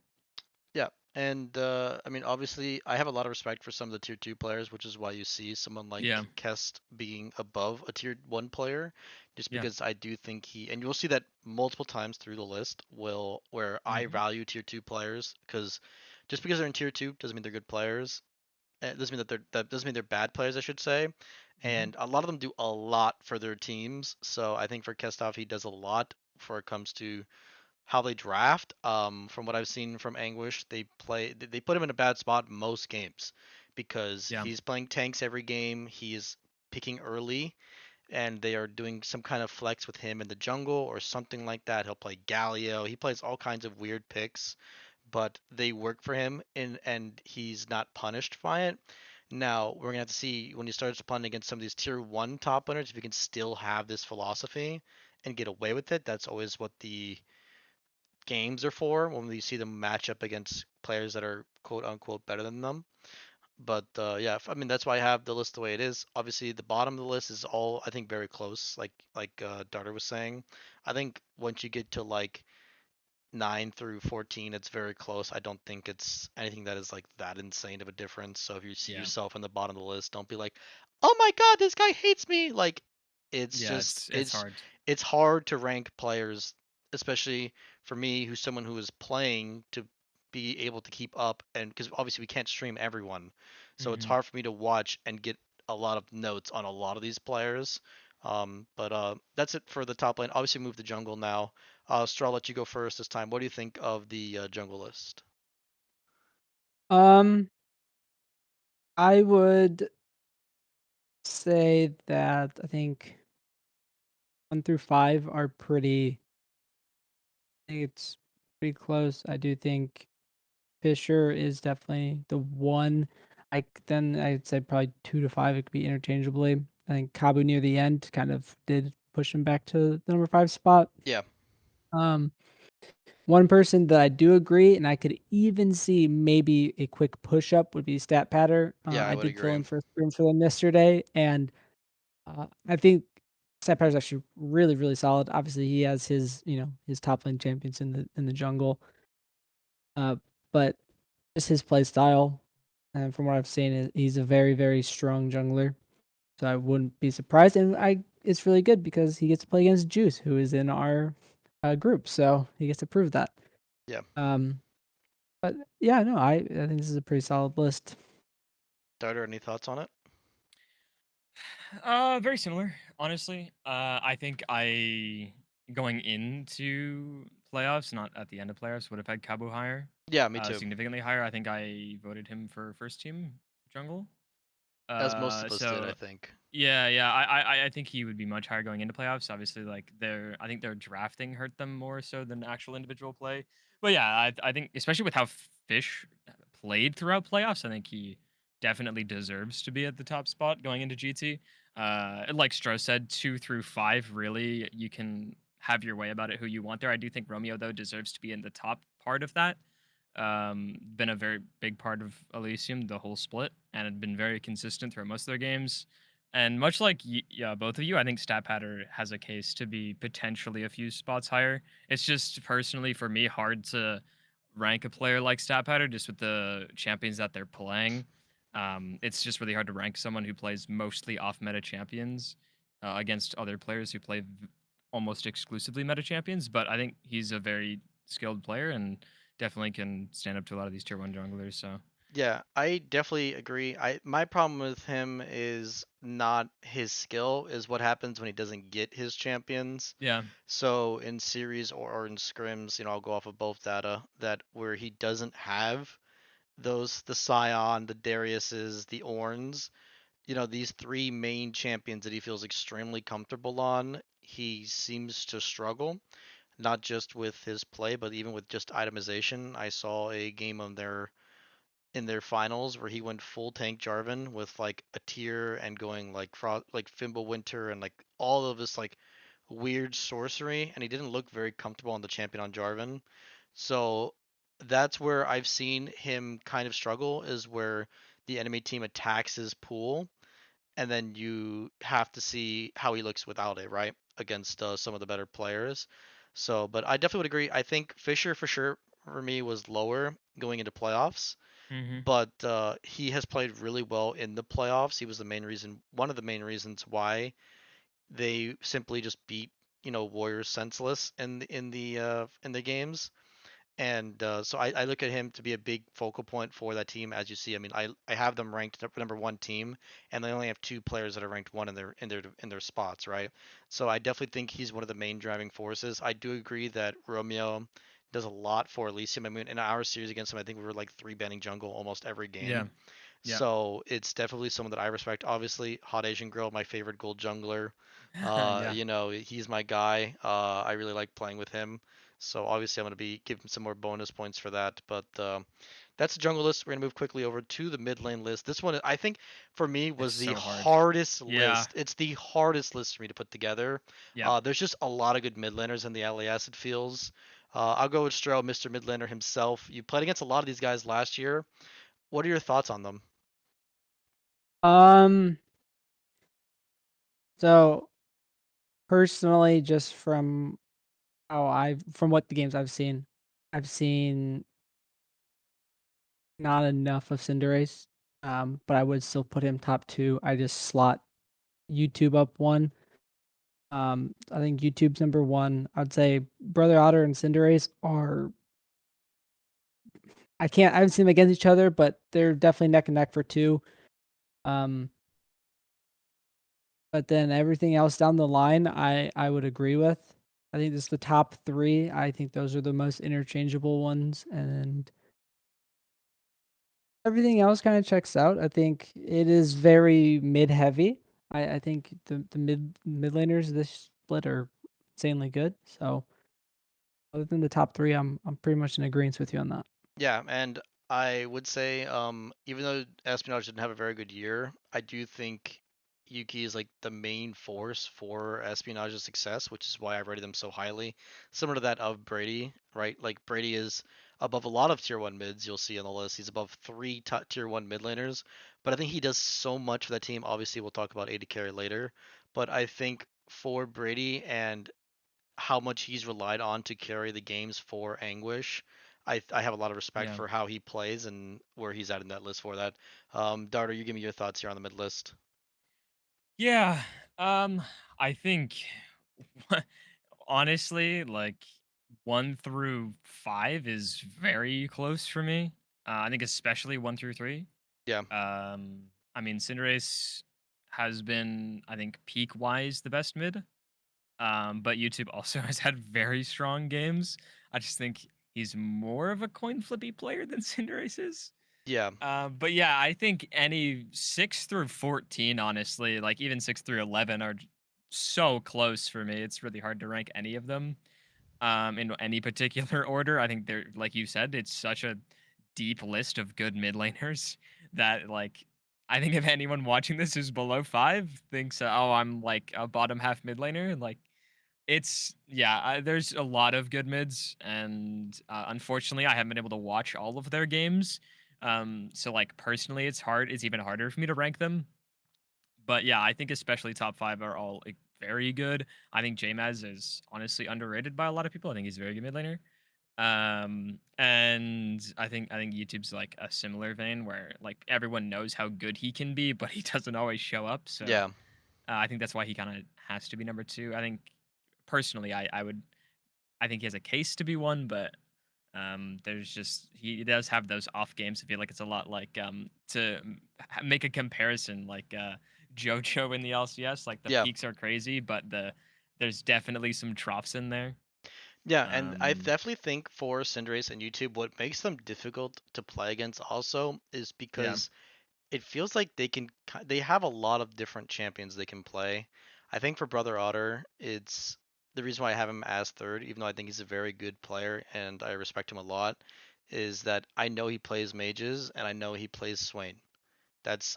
yeah. And I mean, obviously, I have a lot of respect for some of the tier two players, which is why you see someone like Yeah, Kest being above a tier one player, just yeah. because I do think and you'll see that multiple times through the list, will where I Hmm. value tier two players, because just because they're in tier two doesn't mean they're good players. It doesn't mean that doesn't mean they're bad players, I should say. Hmm. And a lot of them do a lot for their teams. So I think for Kestov, he does a lot before it comes to how they draft. From what I've seen from Anguish, they put him in a bad spot most games because Yeah. he's playing tanks every game. He is picking early, and they are doing some kind of flex with him in the jungle or something like that. He'll play Galio. He plays all kinds of weird picks, but they work for him, and he's not punished by it. Now we're gonna have to see when he starts playing against some of these tier one top winners if he can still have this philosophy and get away with it. That's always what the games are for, when we see them match up against players that are quote unquote better than them. But yeah, I mean that's why I have the list the way it is. Obviously, the bottom of the list is all I think very close. Like Darter was saying, I think once you get to like 9 through 14, it's very close. I don't think it's anything that is like that insane of a difference. So if you see Yeah. yourself in the bottom of the list, don't be like, "Oh my God, this guy hates me!" Like, it's Yeah, just it's hard. it's hard to rank players, especially for me, who's someone who is playing to be able to keep up, and because obviously we can't stream everyone, so it's Hmm. hard for me to watch and get a lot of notes on a lot of these players. But that's it for the top lane. Obviously, move to jungle now. Straw, I'll let you go first this time. What do you think of the jungle list? Um, I would say that I think 1 through 5 are pretty. I think it's pretty close. I do think Fisher is definitely the one. Then I'd say probably 2 to 5. It could be interchangeably. I think Kabu near the end kind of did push him back to the number 5 spot. Yeah, Um, One person that I do agree, and I could even see maybe a quick push up would be Stat Patter. yeah, I I would did fill agree. in for a stream for them yesterday, and I think Stat Patter is actually really, really solid. Obviously, he has his top lane champions in the jungle, uh, but just his play style, and from what I've seen, he's a very, very strong jungler. So I wouldn't be surprised, and it's really good because he gets to play against Juice, who is in our group, so he gets to prove that. Yeah, Um, but yeah, no, I think this is a pretty solid list. Darter, any thoughts on it? Very similar, honestly. I think I going into playoffs, not at the end of playoffs, would have had Cabo higher, Yeah, me too. significantly higher. I think I voted him for first team jungle. As most of us did, I So think. yeah, yeah, I think he would be much higher going into playoffs. Obviously, like I think their drafting hurt them more so than actual individual play. But yeah, I think especially with how Fish played throughout playoffs, I think he definitely deserves to be at the top spot going into GT. Like Stro said, 2 through 5, really, you can have your way about it who you want there. I do think Romeo though deserves to be in the top part of that. Been a very big part of Elysium the whole split, and had been very consistent throughout most of their games. And much like yeah, both of you, I think Stat Patter has a case to be potentially a few spots higher. It's just personally for me hard to rank a player like Stat Patter just with the champions that they're playing. It's just really hard to rank someone who plays mostly off meta champions against other players who play almost exclusively meta champions. But I think he's a very skilled player and definitely can stand up to a lot of these tier one junglers. So Yeah, I definitely agree. My problem with him is not his skill, is what happens when he doesn't get his champions. yeah, So in series or in scrims, I'll go off of both data that where he doesn't have the Scion, the Dariuses, the Orns, these three main champions that he feels extremely comfortable on, he seems to struggle, not just with his play, but even with just itemization. I saw a game on their in their finals where he went full tank Jarvan with like a tier and going like like Fimbulwinter and like all of this like weird sorcery, and he didn't look very comfortable on the champion on Jarvan. So that's where I've seen him kind of struggle, is where the enemy team attacks his pool, and then you have to see how he looks without it, right? Against some of the better players. So, but I definitely would agree. I think Fisher for sure for me was lower going into playoffs, Hmm. but he has played really well in the playoffs. He was one of the main reasons why they simply just beat Warriors senseless in the games. And so I look at him to be a big focal point for that team. As you see, I mean, I have them ranked number one team, and they only have two players that are ranked one in their spots, right? So I definitely think he's one of the main driving forces. I do agree that Romeo does a lot for Elysium. I mean, in our series against him, I think we were like three banning jungle almost every Yeah. game. Yeah. So it's definitely someone that I respect. Obviously, Hot Asian Grill, my favorite gold jungler. Yeah. He's my guy. I really like playing with him. So obviously, I'm gonna be giving some more bonus points for that. But that's the jungle list. We're gonna move quickly over to the mid lane list. This one, I think, for me, It's was the so hard. hardest Yeah. list. It's the hardest list for me to put together. Yeah. There's just a lot of good mid laners in the LAS. It feels. I'll go with Stro, Mr. Mid Laner himself. You played against a lot of these guys last year. What are your thoughts on them? Um, so personally, just from what the games I've seen not enough of Cinderace. But I would still put him top two. I just slot YouTube up one. I think YouTube's number one. I'd say Brother Otter and Cinderace are. I haven't seen them against each other, but they're definitely neck and neck for two. Um, but then everything else down the line, I would agree with. I think this is the top three. I think those are the most interchangeable ones, and everything else kind of checks out. I think it is very mid heavy. I think the mid laners this split are insanely good. So other than the top three, I'm pretty much in agreement with you on that. Yeah, and I would say, even though Espionage didn't have a very good year, I do think Yuki is like the main force for Espionage's success, which is why I rated them so highly. Similar to that of Brady, right? Like Brady is above a lot of tier one mids you'll see on the list. He's above three tier one mid laners, but I think he does so much for that team. Obviously, we'll talk about AD carry later, but I think for Brady and how much he's relied on to carry the games for Anguish. I have a lot of respect Yeah. for how he plays and where he's at in that list for that. Darter, you give me your thoughts here on the mid list. Yeah. Um, I think honestly, like 1 through 5 is very close for me. I think especially 1 through 3. Yeah, Um, I mean, Cinderace has been, I think, peak wise the best mid. But YouTube also has had very strong games. I just think he's more of a coin flippy player than Cinderace is. yeah, But yeah, I think any 6 through 14, honestly, like even 6 through 11 are so close for me. It's really hard to rank any of them in any particular order. I think they're, like you said, it's such a deep list of good mid laners that like I think if anyone watching this is below 5 thinks, oh, I'm like a bottom half mid laner, like it's yeah, there's a lot of good mids, and unfortunately, I haven't been able to watch all of their games. So like personally, it's hard. It's even harder for me to rank them. But yeah, I think especially top 5 are all like, very good. I think JMaz is honestly underrated by a lot of people. I think he's a very good mid laner. And I think YouTube's like a similar vein where like everyone knows how good he can be, but he doesn't always show up. So yeah, I think that's why he kind of has to be number 2. I think personally, I think he has a case to be one, but there's just he does have those off games. I feel like it's a lot like make a comparison like JoJo in the LCS. Like the yeah, peaks are crazy, but there's definitely some troughs in there. yeah. And I Um, definitely think for Cinderace and YouTube, what makes them difficult to play against also is yeah, because it feels like they have a lot of different champions they can play. I think for Brother Otter, it's the reason why I have him as third, even though I think he's a very good player and I respect him a lot, is that I know he plays mages and I know he plays Swain.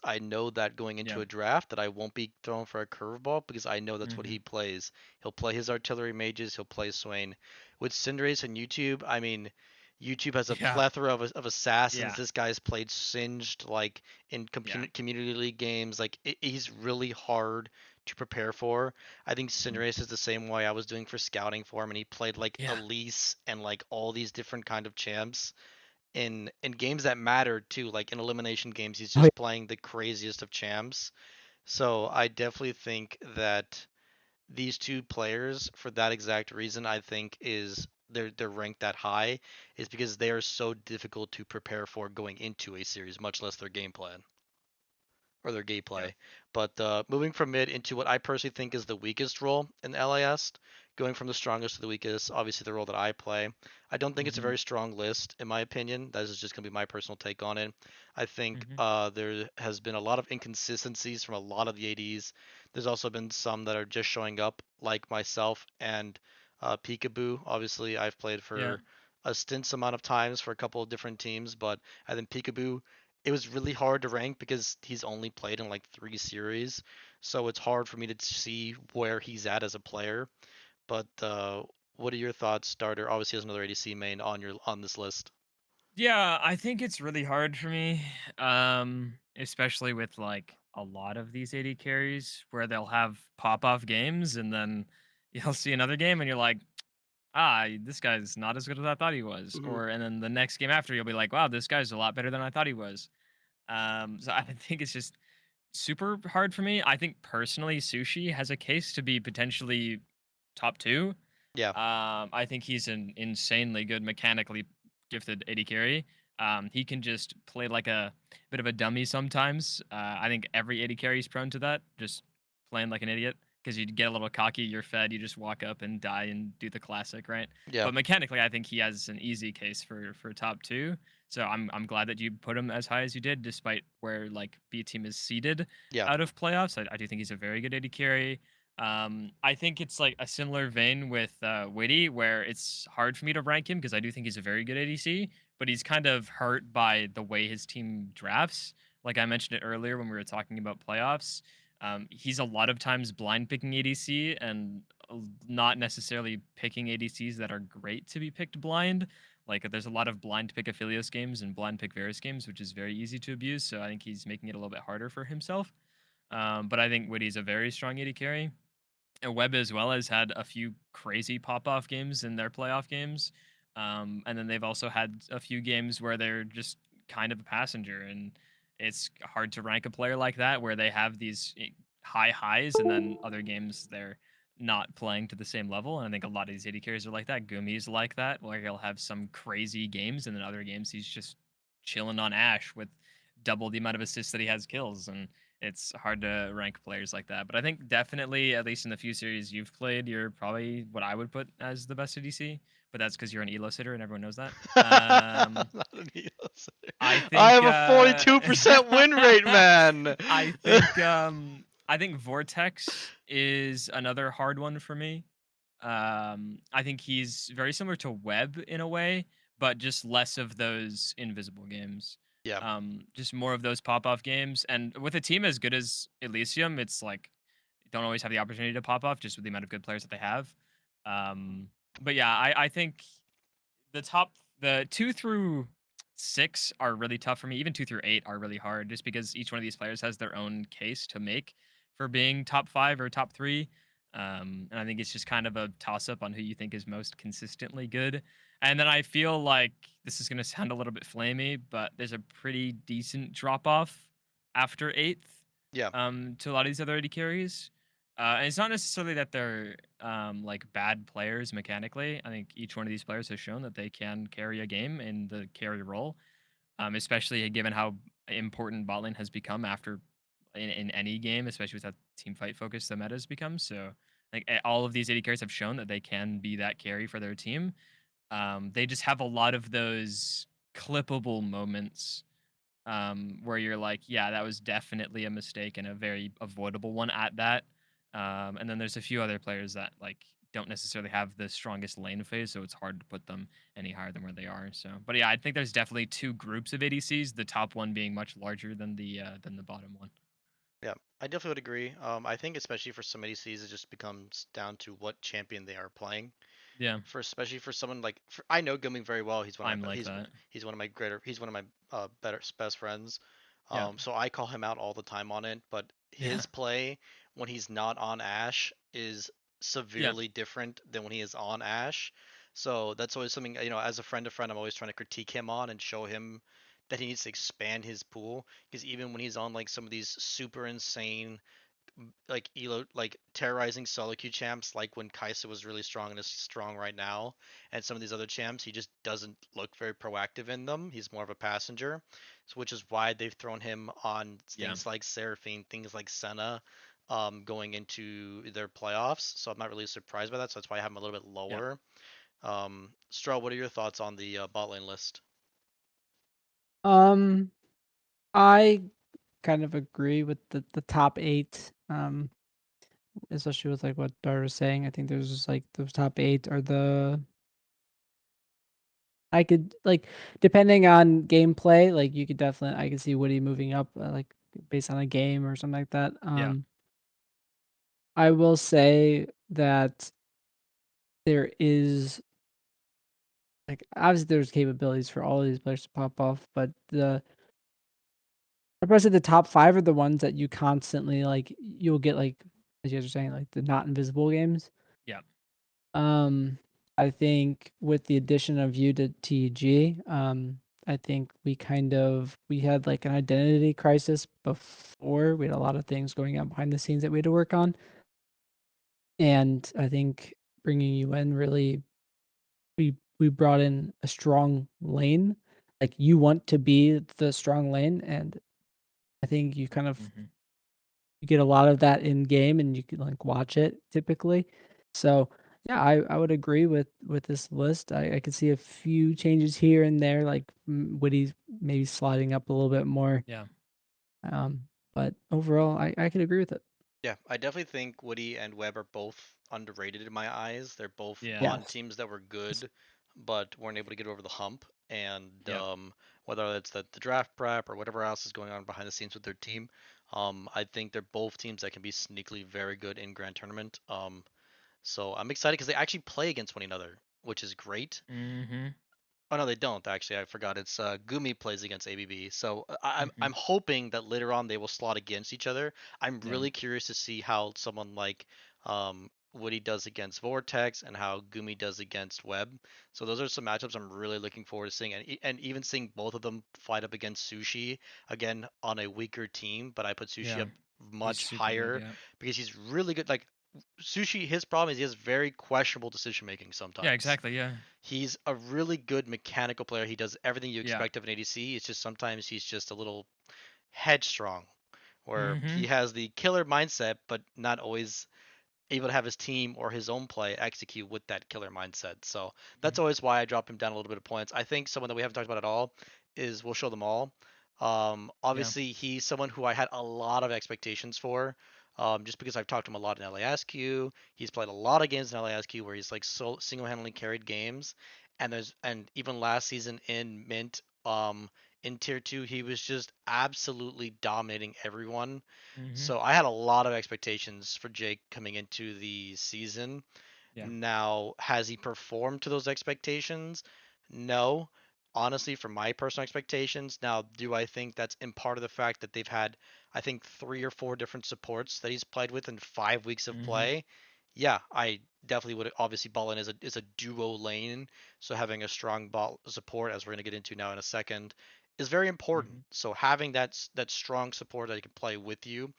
I know that going yeah, into a draft that I won't be thrown for a curveball because I know that's what hmm he plays. He'll play his artillery mages, he'll play Swain. With Cinderace and YouTube, I mean, YouTube has a yeah, plethora of assassins. yeah, This guy's played Singed like in yeah, community league games. Like he's really hard to prepare for. I think Mhm. Cinderace is the same way I was doing for scouting for him, and he played like Yeah. Elise and like all these different kind of champs in games that mattered too. Like in elimination games, he's Oh, yeah. just playing the craziest of champs. So I definitely think that these two players, for that exact reason, I think is they're ranked that high, is because they are so difficult to prepare for going into a series, much less their game plan or their Yeah. gameplay. But moving from mid into what I personally think is the weakest role in LAS, going from the strongest to the weakest, obviously the role that I play. I don't think it's a Mhm. very strong list, in my opinion. That is just going to be my personal take on it. I think Mhm. there has been a lot of inconsistencies from a lot of the ADs. There's also been some that are just showing up, like myself and Peekaboo. Obviously, I've played Yeah. for a stint amount of times for a couple of different teams, but I think Peekaboo it was really hard to rank because he's only played in like 3 series, so it's hard for me to see where he's at as a player. But what are your thoughts, Starter? Obviously, has another ADC main on this list. Yeah, I think it's really hard for me, especially with like a lot of these AD carries where they'll have pop off games and then you'll see another game and you're like, this guy's not as good as I thought he was. Hmm. Or and then the next game after you'll be like, wow, this guy's a lot better than I thought he was. So I think it's just super hard for me. I think personally, Sushi has a case to be potentially top two. Yeah, I think he's an insanely good mechanically gifted AD carry. He can just play like a bit of a dummy sometimes. I think every AD carry is prone to that, just playing like an idiot because you get a little cocky, you're fed, you just walk up and die and do the classic, right? yeah, But mechanically, I think he has an easy case for top two. So I'm glad that you put him as high as you did, despite where like B team is seeded yeah, out of playoffs. I do think he's a very good AD carry. I think it's like a similar vein with Witty, where it's hard for me to rank him because I do think he's a very good ADC, but he's kind of hurt by the way his team drafts. Like I mentioned it earlier when we were talking about playoffs, he's a lot of times blind picking ADC and not necessarily picking ADCs that are great to be picked blind. Like there's a lot of blind pick Aphelios games and blind pick Varus games, which is very easy to abuse. So I think he's making it a little bit harder for himself. But I think Witty's a very strong AD carry. Webb as well has had a few crazy pop off games in their playoff games. And then they've also had a few games where they're just kind of a passenger. And it's hard to rank a player like that where they have these high highs and then other games they're not playing to the same level. And I think a lot of these AD carries are like that. Gumi's like that, where he'll have some crazy games and then other games he's just chilling on Ash with double the amount of assists that he has kills. And it's hard to rank players like that. But I think definitely, at least in the few series you've played, you're probably what I would put as the best ADC. But that's because you're an elo sitter and everyone knows that. not an Eos. I I think have a 42% win rate, man. I think Vortex is another hard one for me. I think he's very similar to Webb in a way, but just less of those invisible games. Yeah, Just more of those pop off games. And with a team as good as Elysium, it's like you don't always have the opportunity to pop off just with the amount of good players that they have. But yeah, I think the 2 through 6 are really tough for me. Even 2 through 8 are really hard just because each one of these players has their own case to make for being top 5 or top 3. And I think it's just kind of a toss up on who you think is most consistently good. And then I feel like this is going to sound a little bit flamey, but there's a pretty decent drop off after 8th yeah, to a lot of these other AD carries. And it's not necessarily that they're like bad players mechanically. I think each one of these players has shown that they can carry a game in the carry role, especially given how important bot lane has become after in any game, especially with that team fight focus the meta has become. So like all of these AD carries have shown that they can be that carry for their team. They just have a lot of those clippable moments where you're like, yeah, that was definitely a mistake and a very avoidable one at that. And then there's a few other players that like don't necessarily have the strongest lane phase, so it's hard to put them any higher than where they are. So, but yeah, I think there's definitely two groups of ADCs. The top one being much larger than the bottom one. yeah. I definitely would agree. I think especially for some ADCs, it just becomes down to what champion they are playing. Yeah, For especially for someone like I know Gumming very well. He's one of I'm my like that. he's one of my he's one of my better best friends. Yeah, So I call him out all the time on it. But yeah, his play when he's not on Ash is Yeah. severely different than when he is on Ash. So that's always something, as a friend of friend, I'm always trying to critique him on and show him that he needs to expand his pool. Because even when he's on like some of these super insane like elo like terrorizing solo queue champs, like when Kaisa was really strong and is strong right now, and some of these other champs, he just doesn't look very proactive in them. He's more of a passenger, so which is why they've thrown him on Yeah. things like Seraphine, things like Senna, going into their playoffs. So I'm not really surprised by that. So that's why I have him a little bit Yeah. lower. Stroh, what are your thoughts on the bot lane list? Um, I kind of agree with the top 8. Especially with like what Dar was saying. I think there's just like those top 8 are the I could like depending on gameplay, like you could definitely I could see Woody moving up like based on a game or something like that. Yeah. I will say that there is like obviously there's capabilities for all of these players to pop off, but I'd probably say the top 5 are the ones that you constantly like you'll get like as you guys are saying, like the not invisible games. Yeah. Um, I think with the addition of you to TG, I think we had like an identity crisis before. We had a lot of things going on behind the scenes that we had to work on, and I think bringing you in really we brought in a strong lane. Like you want to be the strong lane, and I think you kind of Hmm. you get a lot of that in game and you can like watch it typically. So yeah, I would agree with this list. I could see a few changes here and there, like Witty maybe sliding up a little bit more. Yeah. Um, but overall, I could agree with it. Yeah, I definitely think Woody and Webb are both underrated in my eyes. They're both Yeah. on Yes. teams that were good, but weren't able to get over the hump. And Yep. whether it's the draft prep or whatever else is going on behind the scenes with their team, I think they're both teams that can be sneakily very good in Grand Tournament. So I'm excited because they actually play against one another, which is great. Hmm. Oh no, they don't actually. I forgot. It's Gumi plays against ABB. So I'm Hmm. I'm hoping that later on they will slot against each other. I'm Yeah. really curious to see how someone like Woody does against Vortex and how Gumi does against Web. So those are some matchups I'm really looking forward to seeing, and even seeing both of them fight up against Sushi again on a weaker team. But I put Sushi Yeah. up He's much super good. higher Yeah. because he's really good. Like Sushi, his problem is he has very questionable decision making Yeah. sometimes. Exactly. Yeah. He's a really good mechanical player. He does everything you Yeah. expect of an ADC. It's just sometimes he's just a little headstrong, where Hmm. he has the killer mindset, but not always able to have his team or his own play execute with that killer mindset. So that's always why I drop him down a little bit of points. I think someone that we haven't talked about at all is We'll Show Them All. Yeah. Obviously, he's someone who I had a lot of expectations for. Just because I've talked to him a lot in LASQ, he's played a lot of games in LASQ where he's like so single-handedly carried games, and even last season in Mint, in Tier 2, he was just absolutely dominating everyone. Hmm. So I had a lot of expectations for Jake coming into the season. Yeah. Now, has he performed to those expectations? No. Honestly, from my personal expectations. Now, do I think that's in part of the fact that they've had, I think, 3 or 4 different supports that he's played with in 5 weeks of Hmm. play? Yeah, I definitely would. Obviously, Ballin is a duo lane, so having a strong ball support, as we're going to get into now in a second, is very important. Hmm. So having that strong support that he can play with you.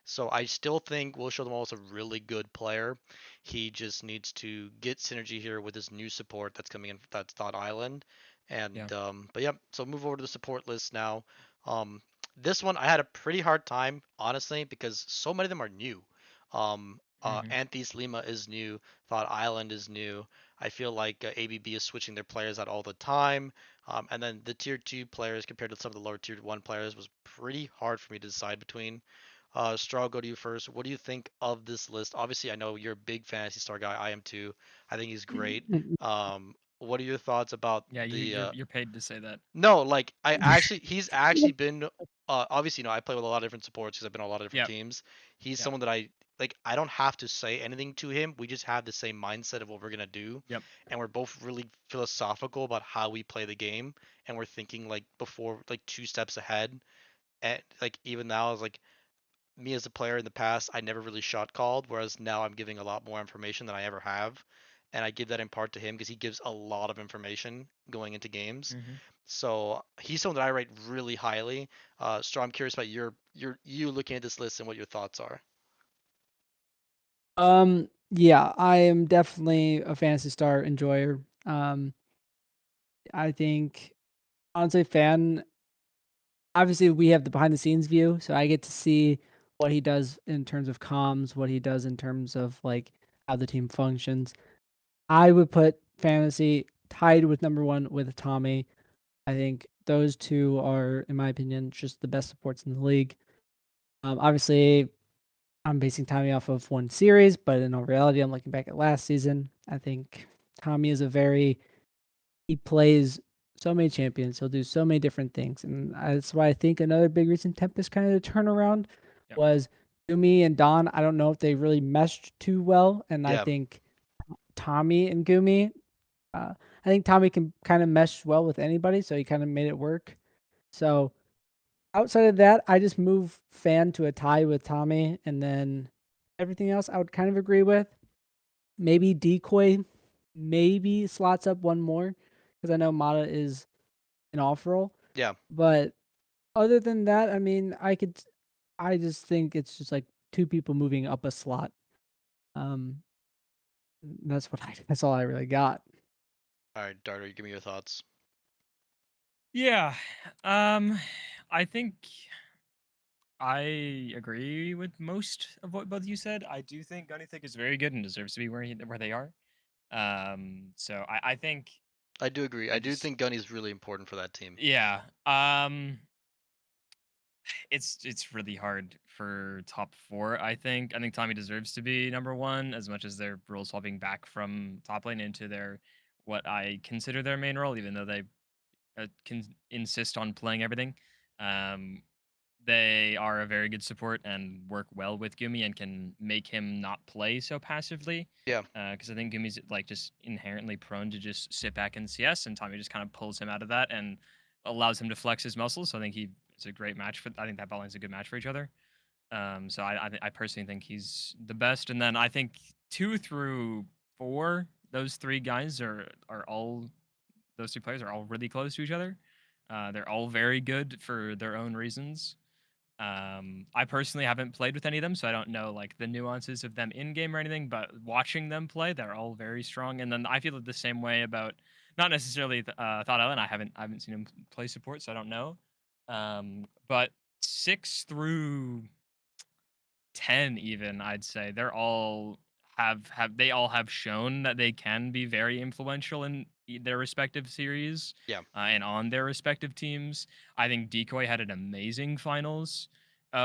So I still think Will Showthem is a really good player. He just needs to get synergy here with his new support that's coming in. That's Thought Island, Yeah. and but yeah. So move over to the support list now. Um, this one I had a pretty hard time, honestly, because so many of them are new. Hmm. Anthis Lima is new. Thought Island is new. I feel like ABB is switching their players out all the time. And then the tier 2 players compared to some of the lower tier 1 players was pretty hard for me to decide between. Straw, I'll go to you first. What do you think of this list? Obviously, I know you're a big Fantasy Star guy. I am too. I think he's great. What are your thoughts about Yeah. You the? you're you're paid to say that. No, like he's actually been. Obviously, I play with a lot of different supports because I've been on a lot of different Yep. teams. He's Yep. someone that I like. I don't have to say anything to him. We just have the same mindset of what we're gonna do, Yep. and we're both really philosophical about how we play the game, and we're thinking like before, like 2 steps ahead. And like even now, is like me as a player in the past, I never really shot called, whereas now I'm giving a lot more information than I ever have. And I give that in part to him because he gives a lot of information going into games. Hmm. So he's someone that I rate really highly. So I'm curious about you looking at this list and what your thoughts are. Yeah, I am definitely a Fantasy Star enjoyer. I think honestly, fan. Obviously, we have the behind the scenes view, so I get to see what he does in terms of comms, what he does in terms of like how the team functions. I would put fantasy tied with number one with Tommy. I think those two are, in my opinion, just the best supports in the league. Obviously, I'm basing Tommy off of one series, but in all reality, I'm looking back at last season. I think Tommy is a very he plays so many champions. He'll do so many different things, and that's why I think another big reason Tempest kind of turnaround Yep. was Gumi and Don. I don't know if they really meshed too well, and I Yeah, think Tommy and Gumi. I think Tommy can kind of mesh well with anybody, so he kind of made it work. So outside of that, I just move Fan to a tie with Tommy, and then everything else I would kind of agree with. Maybe Decoy, maybe slots up one more because I know Mata is an off roll. yeah, But other than that, I mean, I just think it's just like two people moving up a slot. Um, that's all I really got. all right, Darter, you give me your thoughts. Yeah. Um, I think I agree with most of what both you said. I do think Gunnythick is very good and deserves to be where they are. So I think I do agree. I I do just think Gunny's really important for that team. yeah. It's really hard for top four. I think Tommy deserves to be number one as much as they're role swapping back from top lane into their what I consider their main role, even though they can insist on playing everything. Um, they are a very good support and work well with Gumi and can make him not play so passively. Yeah, Because I think Gumi's like just inherently prone to just sit back and CS, and Tommy just kind of pulls him out of that and allows him to flex his muscles. So I think he is a great match for. I think that bot lane's a good match for each other. So I personally think he's the best, and then I think 2 through 4, those three guys are all those two players are all really close to each other. They're all very good for their own reasons. I personally haven't played with any of them, so I don't know like the nuances of them in game or anything. But watching them play, they're all very strong. And then I feel the same way about not necessarily Thought Island. I haven't seen him play support, so I don't know. But 6 through 10 even I'd say they're all have they all have shown that they can be very influential in their respective series yeah, and on their respective teams. I think Decoy had an amazing finals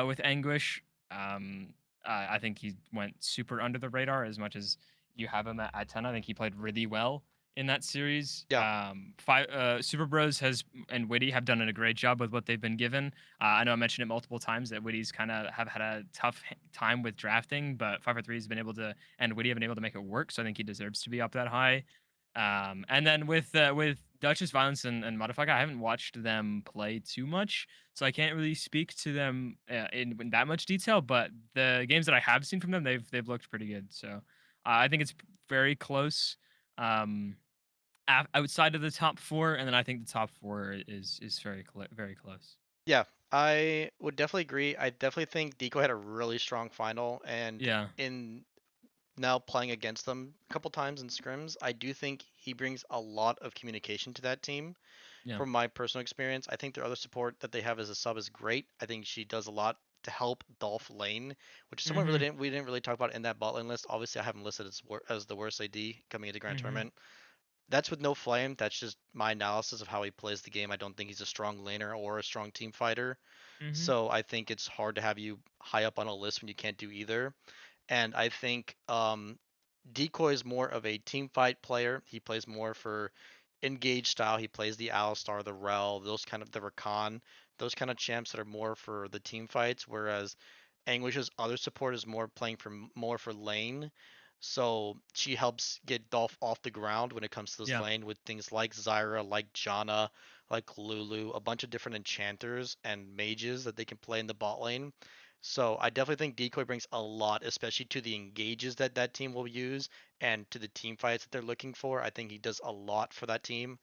with Anguish. um I think he went super under the radar as much as you have him at 10. I think he played really well in that series. yeah, Super Bros has and Witty have done a great job with what they've been given. I know I mentioned it multiple times that Witty's kind of have had a tough time with drafting, but 543 has been able to, and Witty have been able to make it work. So I think he deserves to be up that high. And then with Duchess Violence and Motherfucker, I haven't watched them play too much, so I can't really speak to them in that much detail. But the games that I have seen from them, they've looked pretty good. So I think it's very close. Um, Outside of the top four, and then I think the top four is very close. yeah. I would definitely agree. I definitely think Deco had a really strong final, and Yeah, in now playing against them a couple times in scrims, I do think he brings a lot of communication to that team. yeah. From my personal experience, I think their other support that they have as a sub is great. I think she does a lot to help Dolph lane, which is someone really Mhm. didn't really talk about in that bot lane list. Obviously, I have him listed as the worst AD coming into Grand Mhm. Tournament. That's with no flame. That's just my analysis of how he plays the game. I don't think he's a strong laner or a strong team fighter. Mhm. So I think it's hard to have you high up on a list when you can't do either. And I think Decoy is more of a team fight player. He plays more for engage style. He plays the Alistar, the Rel, those kind of the Rakan, those kind of champs that are more for the team fights. Whereas Anguish's other support is more playing for more for lane. So she helps get Dolph off the ground when it comes to this Yeah. lane with things like Zyra, like Janna, like Lulu, a bunch of different enchanters and mages that they can play in the bot lane. So I definitely think Decoy brings a lot, especially to the engages that that team will use and to the team fights that they're looking for. I think he does a lot for that team.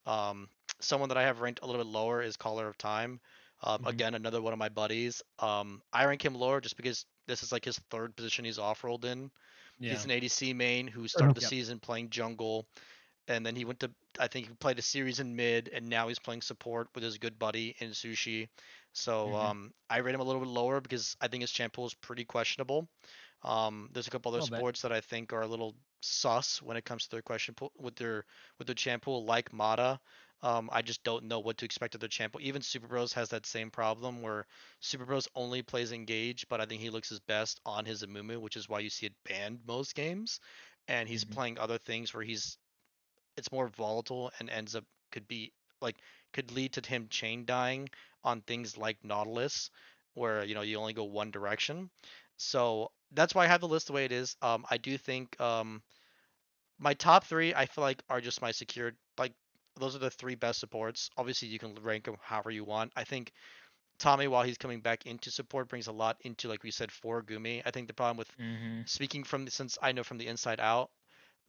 Um, Someone that I have ranked a little bit lower is Caller of Time. Hmm. Again, another one of my buddies. I rank him lower just because this is like his third position he's off-rolled in. He's Yeah. an ADC main who started True. the Yep. season playing jungle, and then he went to, I think he played a series in mid, and now he's playing support with his good buddy in Sushi. So Hmm. I rate him a little bit lower because I think his champ pool is pretty questionable. There's a couple A other little bit. supports that I think are a little sus when it comes to their question pool with their champ pool, like Mata. I just don't know what to expect of their champ pool. Even Super Bros has that same problem where Super Bros only plays engage, but I think he looks his best on his Amumu, which is why you see it banned most games. And he's Hmm. playing other things where it's more volatile and ends up could be like could lead to him chain dying on things like Nautilus, where you only go one direction. So that's why I have the list the way it is. I do think my top three I feel like are just my secured like those are the three best supports. Obviously, you can rank them however you want. I think Tommy, while he's coming back into support, brings a lot into like we said for Gumi. I think the problem with Hmm. speaking from since I know from the inside out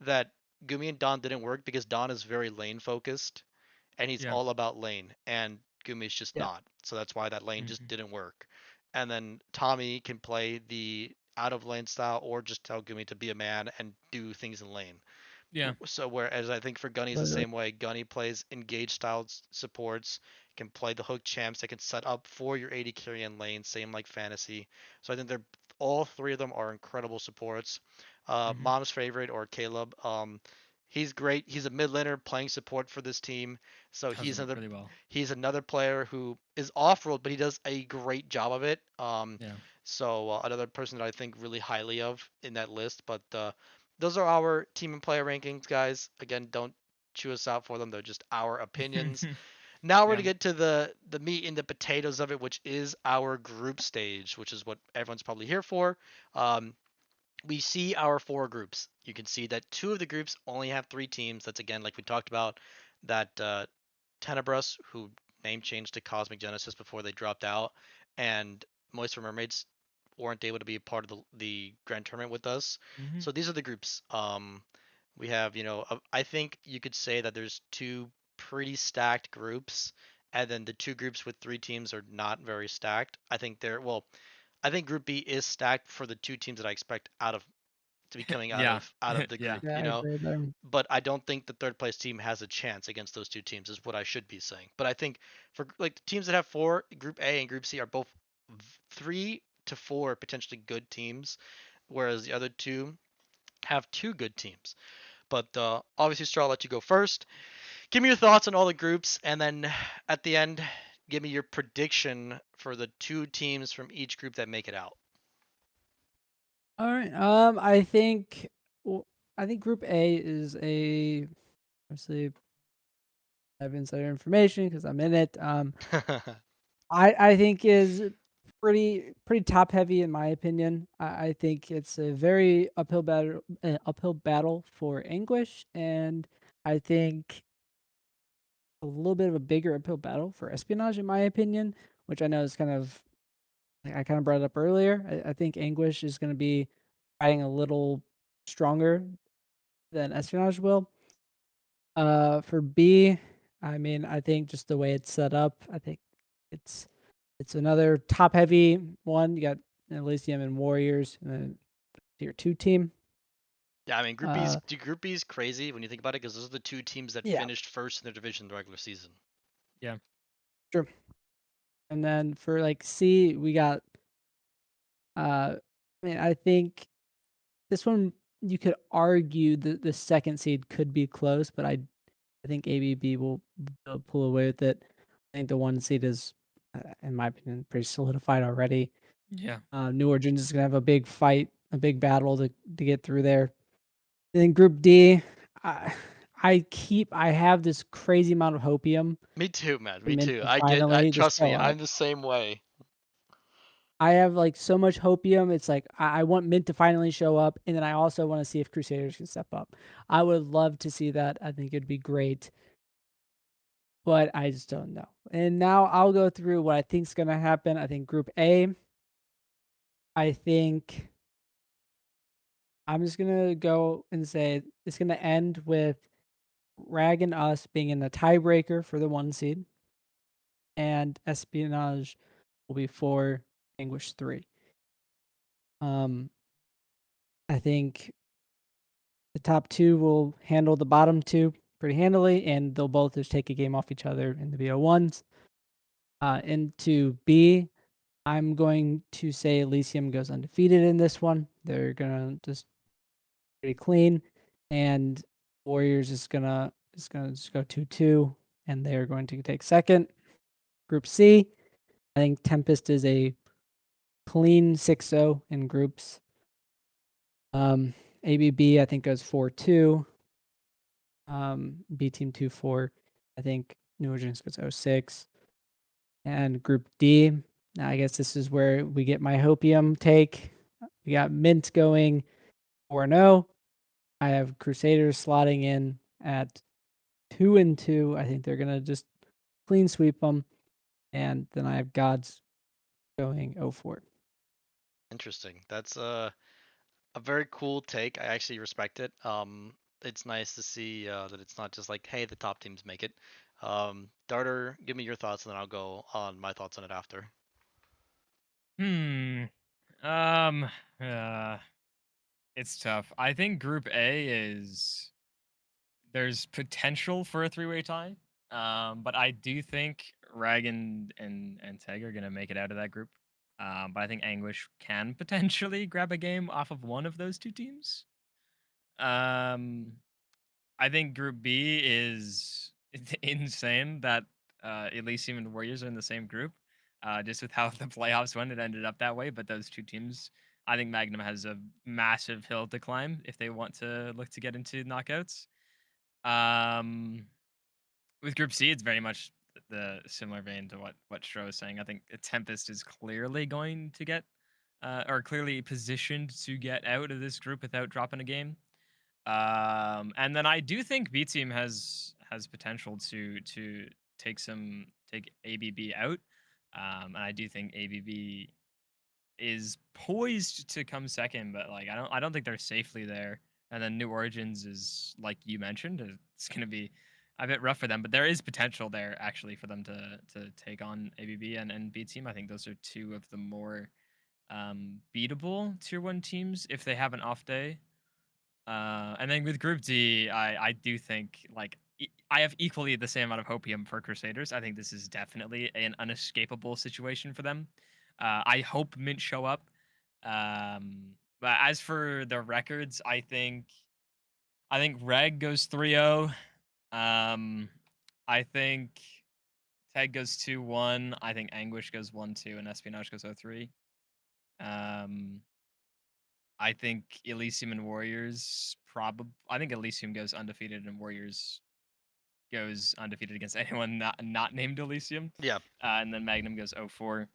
that Gumi and Don didn't work because Don is very lane focused and he's Yeah. all about lane, and Gumi's just Yeah. not. So that's why that lane just Hmm. didn't work. And then Tommy can play the out of lane style or just tell Gumi to be a man and do things in lane. Yeah. So whereas I think for Gunny's the Literally. same way. Gunny plays engage style supports, can play the hook champs that can set up for your AD carry in lane, same like fantasy. So I think they're all three of them are incredible supports. Hmm. Mom's favorite or Caleb. He's great. He's a mid laner playing support for this team. So Does it really well. he's another player who is off road, but he does a great job of it. Yeah. So another person that I think really highly of in that list. But those are our team and player rankings, guys. Again, don't chew us out for them. They're just our opinions. Now we're Yeah. gonna get to the meat and the potatoes of it, which is our group stage, which is what everyone's probably here for. Um, we see our four groups. You can see that two of the groups only have three teams. That's again, like we talked about, that Tenebris, who name changed to Cosmic Genesis before they dropped out, and Moisture Mermaids weren't able to be a part of the grand tournament with us. Hmm. So these are the groups. We have, I think you could say that there's two pretty stacked groups, and then the two groups with three teams are not very stacked. I think Group B is stacked for the two teams that I expect out of to be coming Yeah. out of the Yeah. group, Yeah, I agree there. but I don't think the third place team has a chance against those two teams is what I should be saying. But I think for like the teams that have four, Group A and Group C are both 3 to 4 potentially good teams, whereas the other two have two good teams. But obviously, Straw, I'll let you go first. Give me your thoughts on all the groups, and then at the end, give me your prediction for the two teams from each group that make it out. All right. Well, I think Group A is a obviously I have insider information because I'm in it. I think is pretty top heavy in my opinion. I think it's a very uphill battle for Anguish, and I think a little bit of a bigger uphill battle for Espionage in my opinion, which I know is kind of like I kind of brought it up earlier. I think Anguish is going to be fighting a little stronger than Espionage will. For B, I mean, I think just the way it's set up, I think it's it's another top heavy one. You got Elysium and Warriors, and then tier two team. Yeah, I mean, Uh, Group B is crazy when you think about it because those are the two teams that yeah, finished first in their division in the regular season. Yeah. sure. And then for like C, we got. I mean, I think this one you could argue the second seed could be close, but I think ABB will pull away with it. I think the one seed is, in my opinion, pretty solidified already. Yeah. New Origins is gonna have a big fight, a big battle to get through there. And then Group D, I I have this crazy amount of hopium Me too, man. for Me Mint too. to I finally just trust show me. up. I'm the same way. I have like so much hopium. It's like I want Mint to finally show up, and then I also want to see if Crusaders can step up. I would love to see that. I think it'd be great, but I just don't know. And now I'll go through what I think is gonna happen. I think Group A. I think I'm just gonna go and say it's gonna end with Rag and Us being in the tiebreaker for the 1 seed, and Espionage will be 4, Anguish 3. Um, I think the top 2 will handle the bottom 2 pretty handily, and they'll both just take a game off each other in the BO1s. Into B, I'm going to say Elysium goes undefeated in this one. They're gonna just pretty clean, and Warriors is gonna just go 2-2, and they're going to take second. Group C, I think Tempest is a clean 6-0 in groups. ABB I think goes 4-2. B team 2-4. I think New Orleans goes 0-6. And Group D, I guess this is where we get my Hopium take. We got Mint going 4-0. I have Crusaders slotting in at 2-2. I think they're gonna just clean sweep them. And then I have Gods going 0-4. Interesting. That's a very cool take. I actually respect it. It's nice to see that it's not just like, hey, the top teams make it. Darter, give me your thoughts, and then I'll go on my thoughts on it after. Hmm. Um. Uh. It's tough. I think Group A is there's potential for a three-way tie. But I do think Rag and Teg are gonna make it out of that group. But I think Anguish can potentially grab a game off of one of those two teams. Um, I think Group B is insane that Elysium and Warriors are in the same group. Just with how the playoffs went, it ended up that way. But those two teams, I think Magnum has a massive hill to climb if they want to look to get into knockouts. Um, with Group C, it's very much the similar vein to what Stro is saying. I think Tempest is clearly going to get, or clearly positioned to get out of this group without dropping a game. And then I do think B Team has potential to take ABB out. And I do think ABB is poised to come second, but like I don't think they're safely there. And then New Origins is like you mentioned, it's gonna be a bit rough for them, but there is potential there actually for them to take on ABB and B Team. I think those are two of the more beatable tier one teams if they have an off day. And then with Group D, I do think like I have equally the same amount of hopium for Crusaders. I think this is definitely an unescapable situation for them. I hope Mint show up. But as for the records, I think Reg goes 3-0. I think Tag goes 2-1. I think Anguish goes 1-2, and Espionage goes 0-3. Um, I think Elysium and Warriors probably. I think Elysium goes undefeated and Warriors goes undefeated against anyone not named Elysium. Yeah. And then Magnum goes 0-4.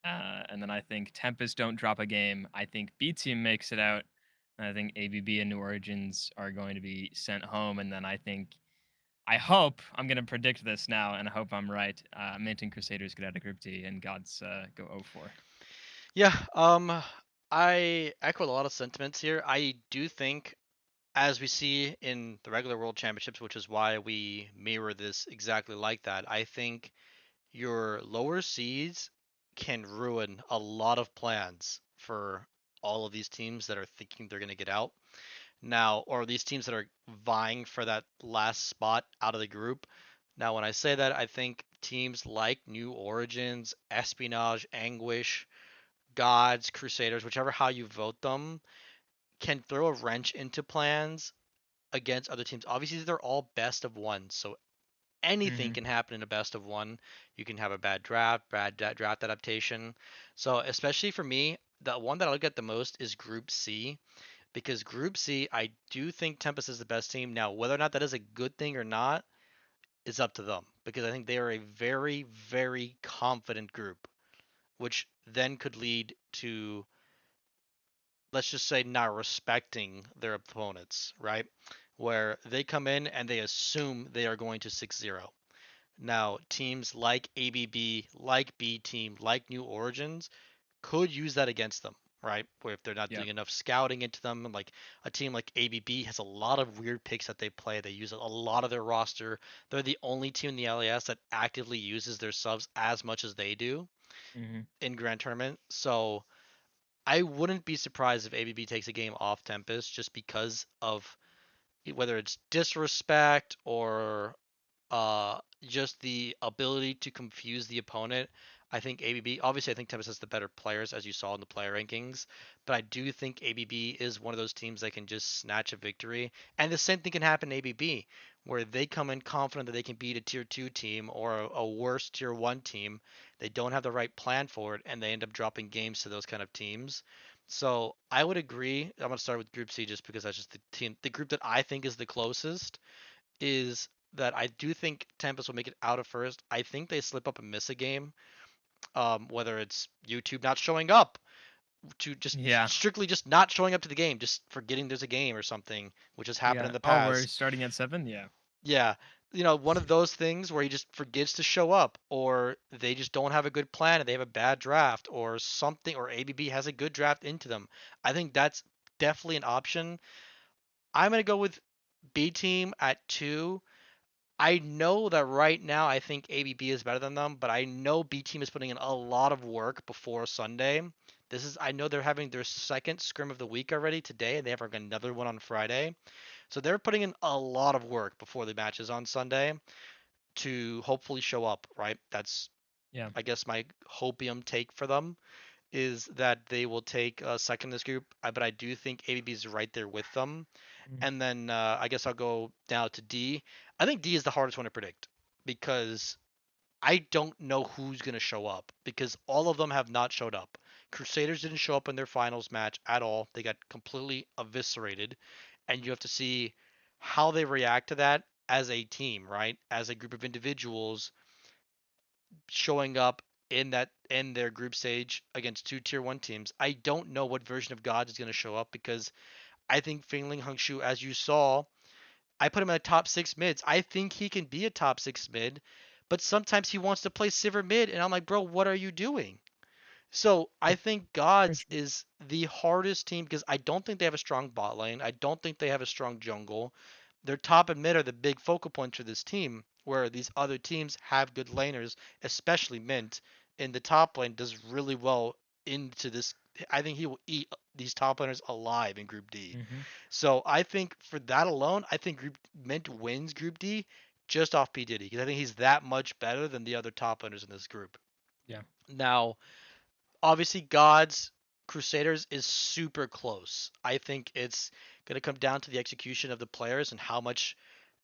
And then I think Tempest don't drop a game. I think B Team makes it out. And I think ABB and New Origins are going to be sent home. And then I hope, I'm going to predict this now, and I hope I'm right. Mint and Crusaders get out of Group D, and Gods go 0-4. Yeah. I echo a lot of sentiments here. I do think, as we see in the regular World Championships, which is why we mirror this exactly like that, I think your lower seeds can ruin a lot of plans for all of these teams that are thinking they're going to get out now, or these teams that are vying for that last spot out of the group. Now, when I say that, I think teams like New Origins, Espionage, Anguish, Gods, Crusaders, whichever how you vote them, can throw a wrench into plans against other teams. Obviously, they're all best of one, so anything Mm-hmm. can happen in a best of one. You can have a bad draft, draft adaptation. So, especially for me, the one that I look at the most is Group C, because Group C, I do think Tempest is the best team. Now, whether or not that is a good thing or not is up to them, because I think they are a very, very confident group, which then could lead to, let's just say, not respecting their opponents, right? Where they come in and they assume they are going to 6-0. Now, teams like ABB, like B Team, like New Origins could use that against them, right? Where if they're not Yeah. doing enough scouting into them, and like a team like ABB has a lot of weird picks that they play. They use a lot of their roster. They're the only team in the LAS that actively uses their subs as much as they do Hmm. in Grand Tournament. So I wouldn't be surprised if ABB takes a game off Tempest just because of whether it's disrespect or just the ability to confuse the opponent. I think ABB, obviously, I think Tempest has the better players, as you saw in the player rankings, but I do think ABB is one of those teams that can just snatch a victory. And the same thing can happen in ABB, where they come in confident that they can beat a tier 2 team or a worse tier 1 team. They don't have the right plan for it, and they end up dropping games to those kind of teams. So I would agree. I'm gonna start with Group C just because that's just the team, the group that I think is the closest is that I do think Tempest will make it out of first. I think they slip up and miss a game, whether it's YouTube not showing up to just Yeah. strictly just not showing up to the game, just forgetting there's a game or something, which has happened Yeah. in the Oh, we're past. starting at 7. Yeah. Yeah, one of those things where he just forgets to show up, or they just don't have a good plan and they have a bad draft, or something, or ABB has a good draft into them. I think that's definitely an option. I'm gonna go with B team at 2. I know that right now I think ABB is better than them, but I know B team is putting in a lot of work before Sunday. I know they're having their second scrim of the week already today, and they have another one on Friday. So they're putting in a lot of work before the matches on Sunday to hopefully show up, right? That's, Yeah. I guess, my hopium take for them is that they will take second in this group, but I do think ABB is right there with them. Mhm. And then I guess I'll go now to D. I think D is the hardest one to predict because I don't know who's going to show up because all of them have not showed up. Crusaders didn't show up in their finals match at all. They got completely eviscerated. And you have to see how they react to that as a team, right? As a group of individuals showing up in their group stage against two tier 1 teams. I don't know what version of God is going to show up because I think Fingling Hongshu, as you saw, I put him in the top 6 mids. I think he can be a top 6 mid, but sometimes he wants to play Sivir mid, and I'm like, bro, what are you doing? So I think For Gods sure. is the hardest team because I don't think they have a strong bot lane. I don't think they have a strong jungle. Their top and mid are the big focal points for this team, where these other teams have good laners, especially Mint. In the top lane does really well into this. I think he will eat these top laners alive in Group D. Mhm. So I think for that alone, I think Mint wins Group D just off P Diddy because I think he's that much better than the other top laners in this group. Yeah. Now, obviously, Gods Crusaders is super close. I think it's going to come down to the execution of the players and how much.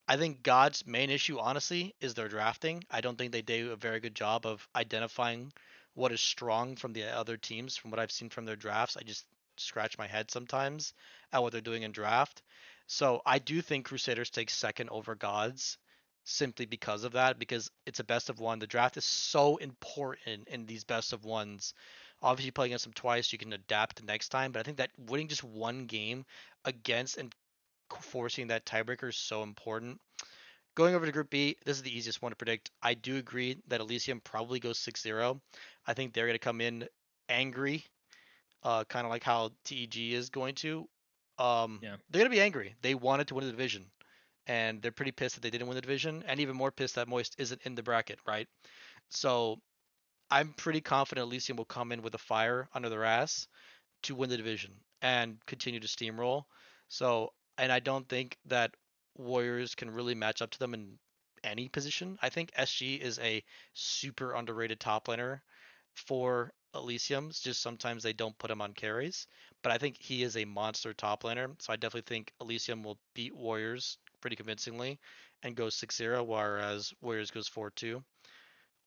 I think God's main issue, honestly, is their drafting. I don't think they do a very good job of identifying what is strong from the other teams. From what I've seen from their drafts, I just scratch my head sometimes at what they're doing in draft. So I do think Crusaders take second over Gods simply because of that, because it's a best of one. The draft is so important in these best of ones. Obviously, you play against them twice, you can adapt the next time, but I think that winning just one game against and forcing that tiebreaker is so important. Going over to Group B, this is the easiest one to predict. I do agree that Elysium probably goes 6-0. I think they're going to come in angry, kind of like how TEG is going to. Yeah. They're going to be angry. They wanted to win the division, and they're pretty pissed that they didn't win the division, and even more pissed that Moist isn't in the bracket, right? So I'm pretty confident Elysium will come in with a fire under their ass to win the division and continue to steamroll. So, and I don't think that Warriors can really match up to them in any position. I think SG is a super underrated top laner for Elysium's. Just sometimes they don't put him on carries, but I think he is a monster top laner. So I definitely think Elysium will beat Warriors pretty convincingly and go 6-0, whereas Warriors goes 4-2,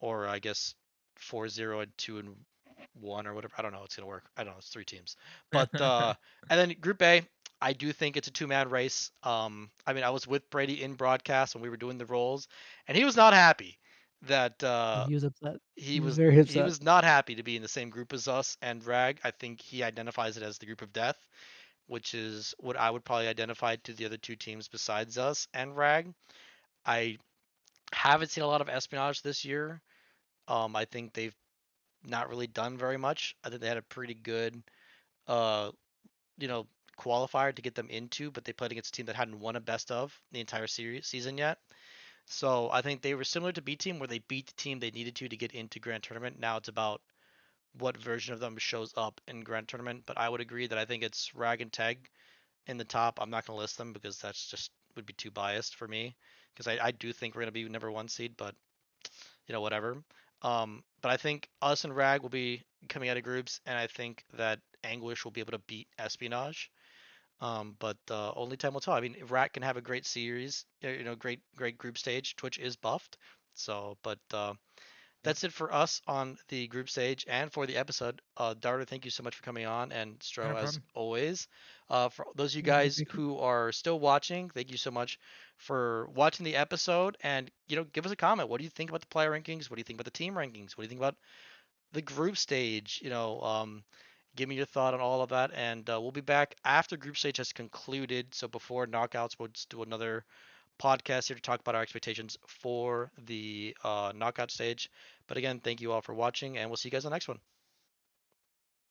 or I guess 4-0 and 2-1 or whatever. I don't know. How it's gonna work. I don't know. It's 3 teams, but and then Group A, I do think it's a two-man race. I mean, I was with Brady in broadcast when we were doing the rolls, and he was not happy that He was upset. he He was was very he upset. was not happy to be in the same group as us and Rag. I think he identifies it as the group of death, which is what I would probably identify to the other two teams besides us and Rag. I haven't seen a lot of espionage this year. I think they've not really done very much. I think they had a pretty good uh, you know, qualifier to get them into, but they played against a team that hadn't won a best of the entire series season yet. So I think they were similar to B Team, where they beat the team they needed to get into Grand Tournament. Now it's about what version of them shows up in Grand Tournament. But I would agree that I think it's Rag and Teg in the top. I'm not going to list them because that's just would be too biased for me. Because I do think we're going to be number one seed, but whatever. But I think us and Rag will be coming out of groups, and I think that Anguish will be able to beat Espionage. But only time will tell. I mean, Rat can have a great series, great group stage. Twitch is buffed, so but Yep. that's it for us on the group stage and for the episode. Darter, thank you so much for coming on, and Yeah, no Stro, as problem. always. For those of you Yeah, guys thank you. who are still watching, thank you so much for watching the episode, and give us a comment. What do you think about the player rankings? What do you think about the team rankings? What do you think about the group stage? Give me your thought on all of that, and we'll be back after group stage has concluded. So before knockouts, we'll just do another podcast here to talk about our expectations for the knockout stage. But again, thank you all for watching, and we'll see you guys on the next one.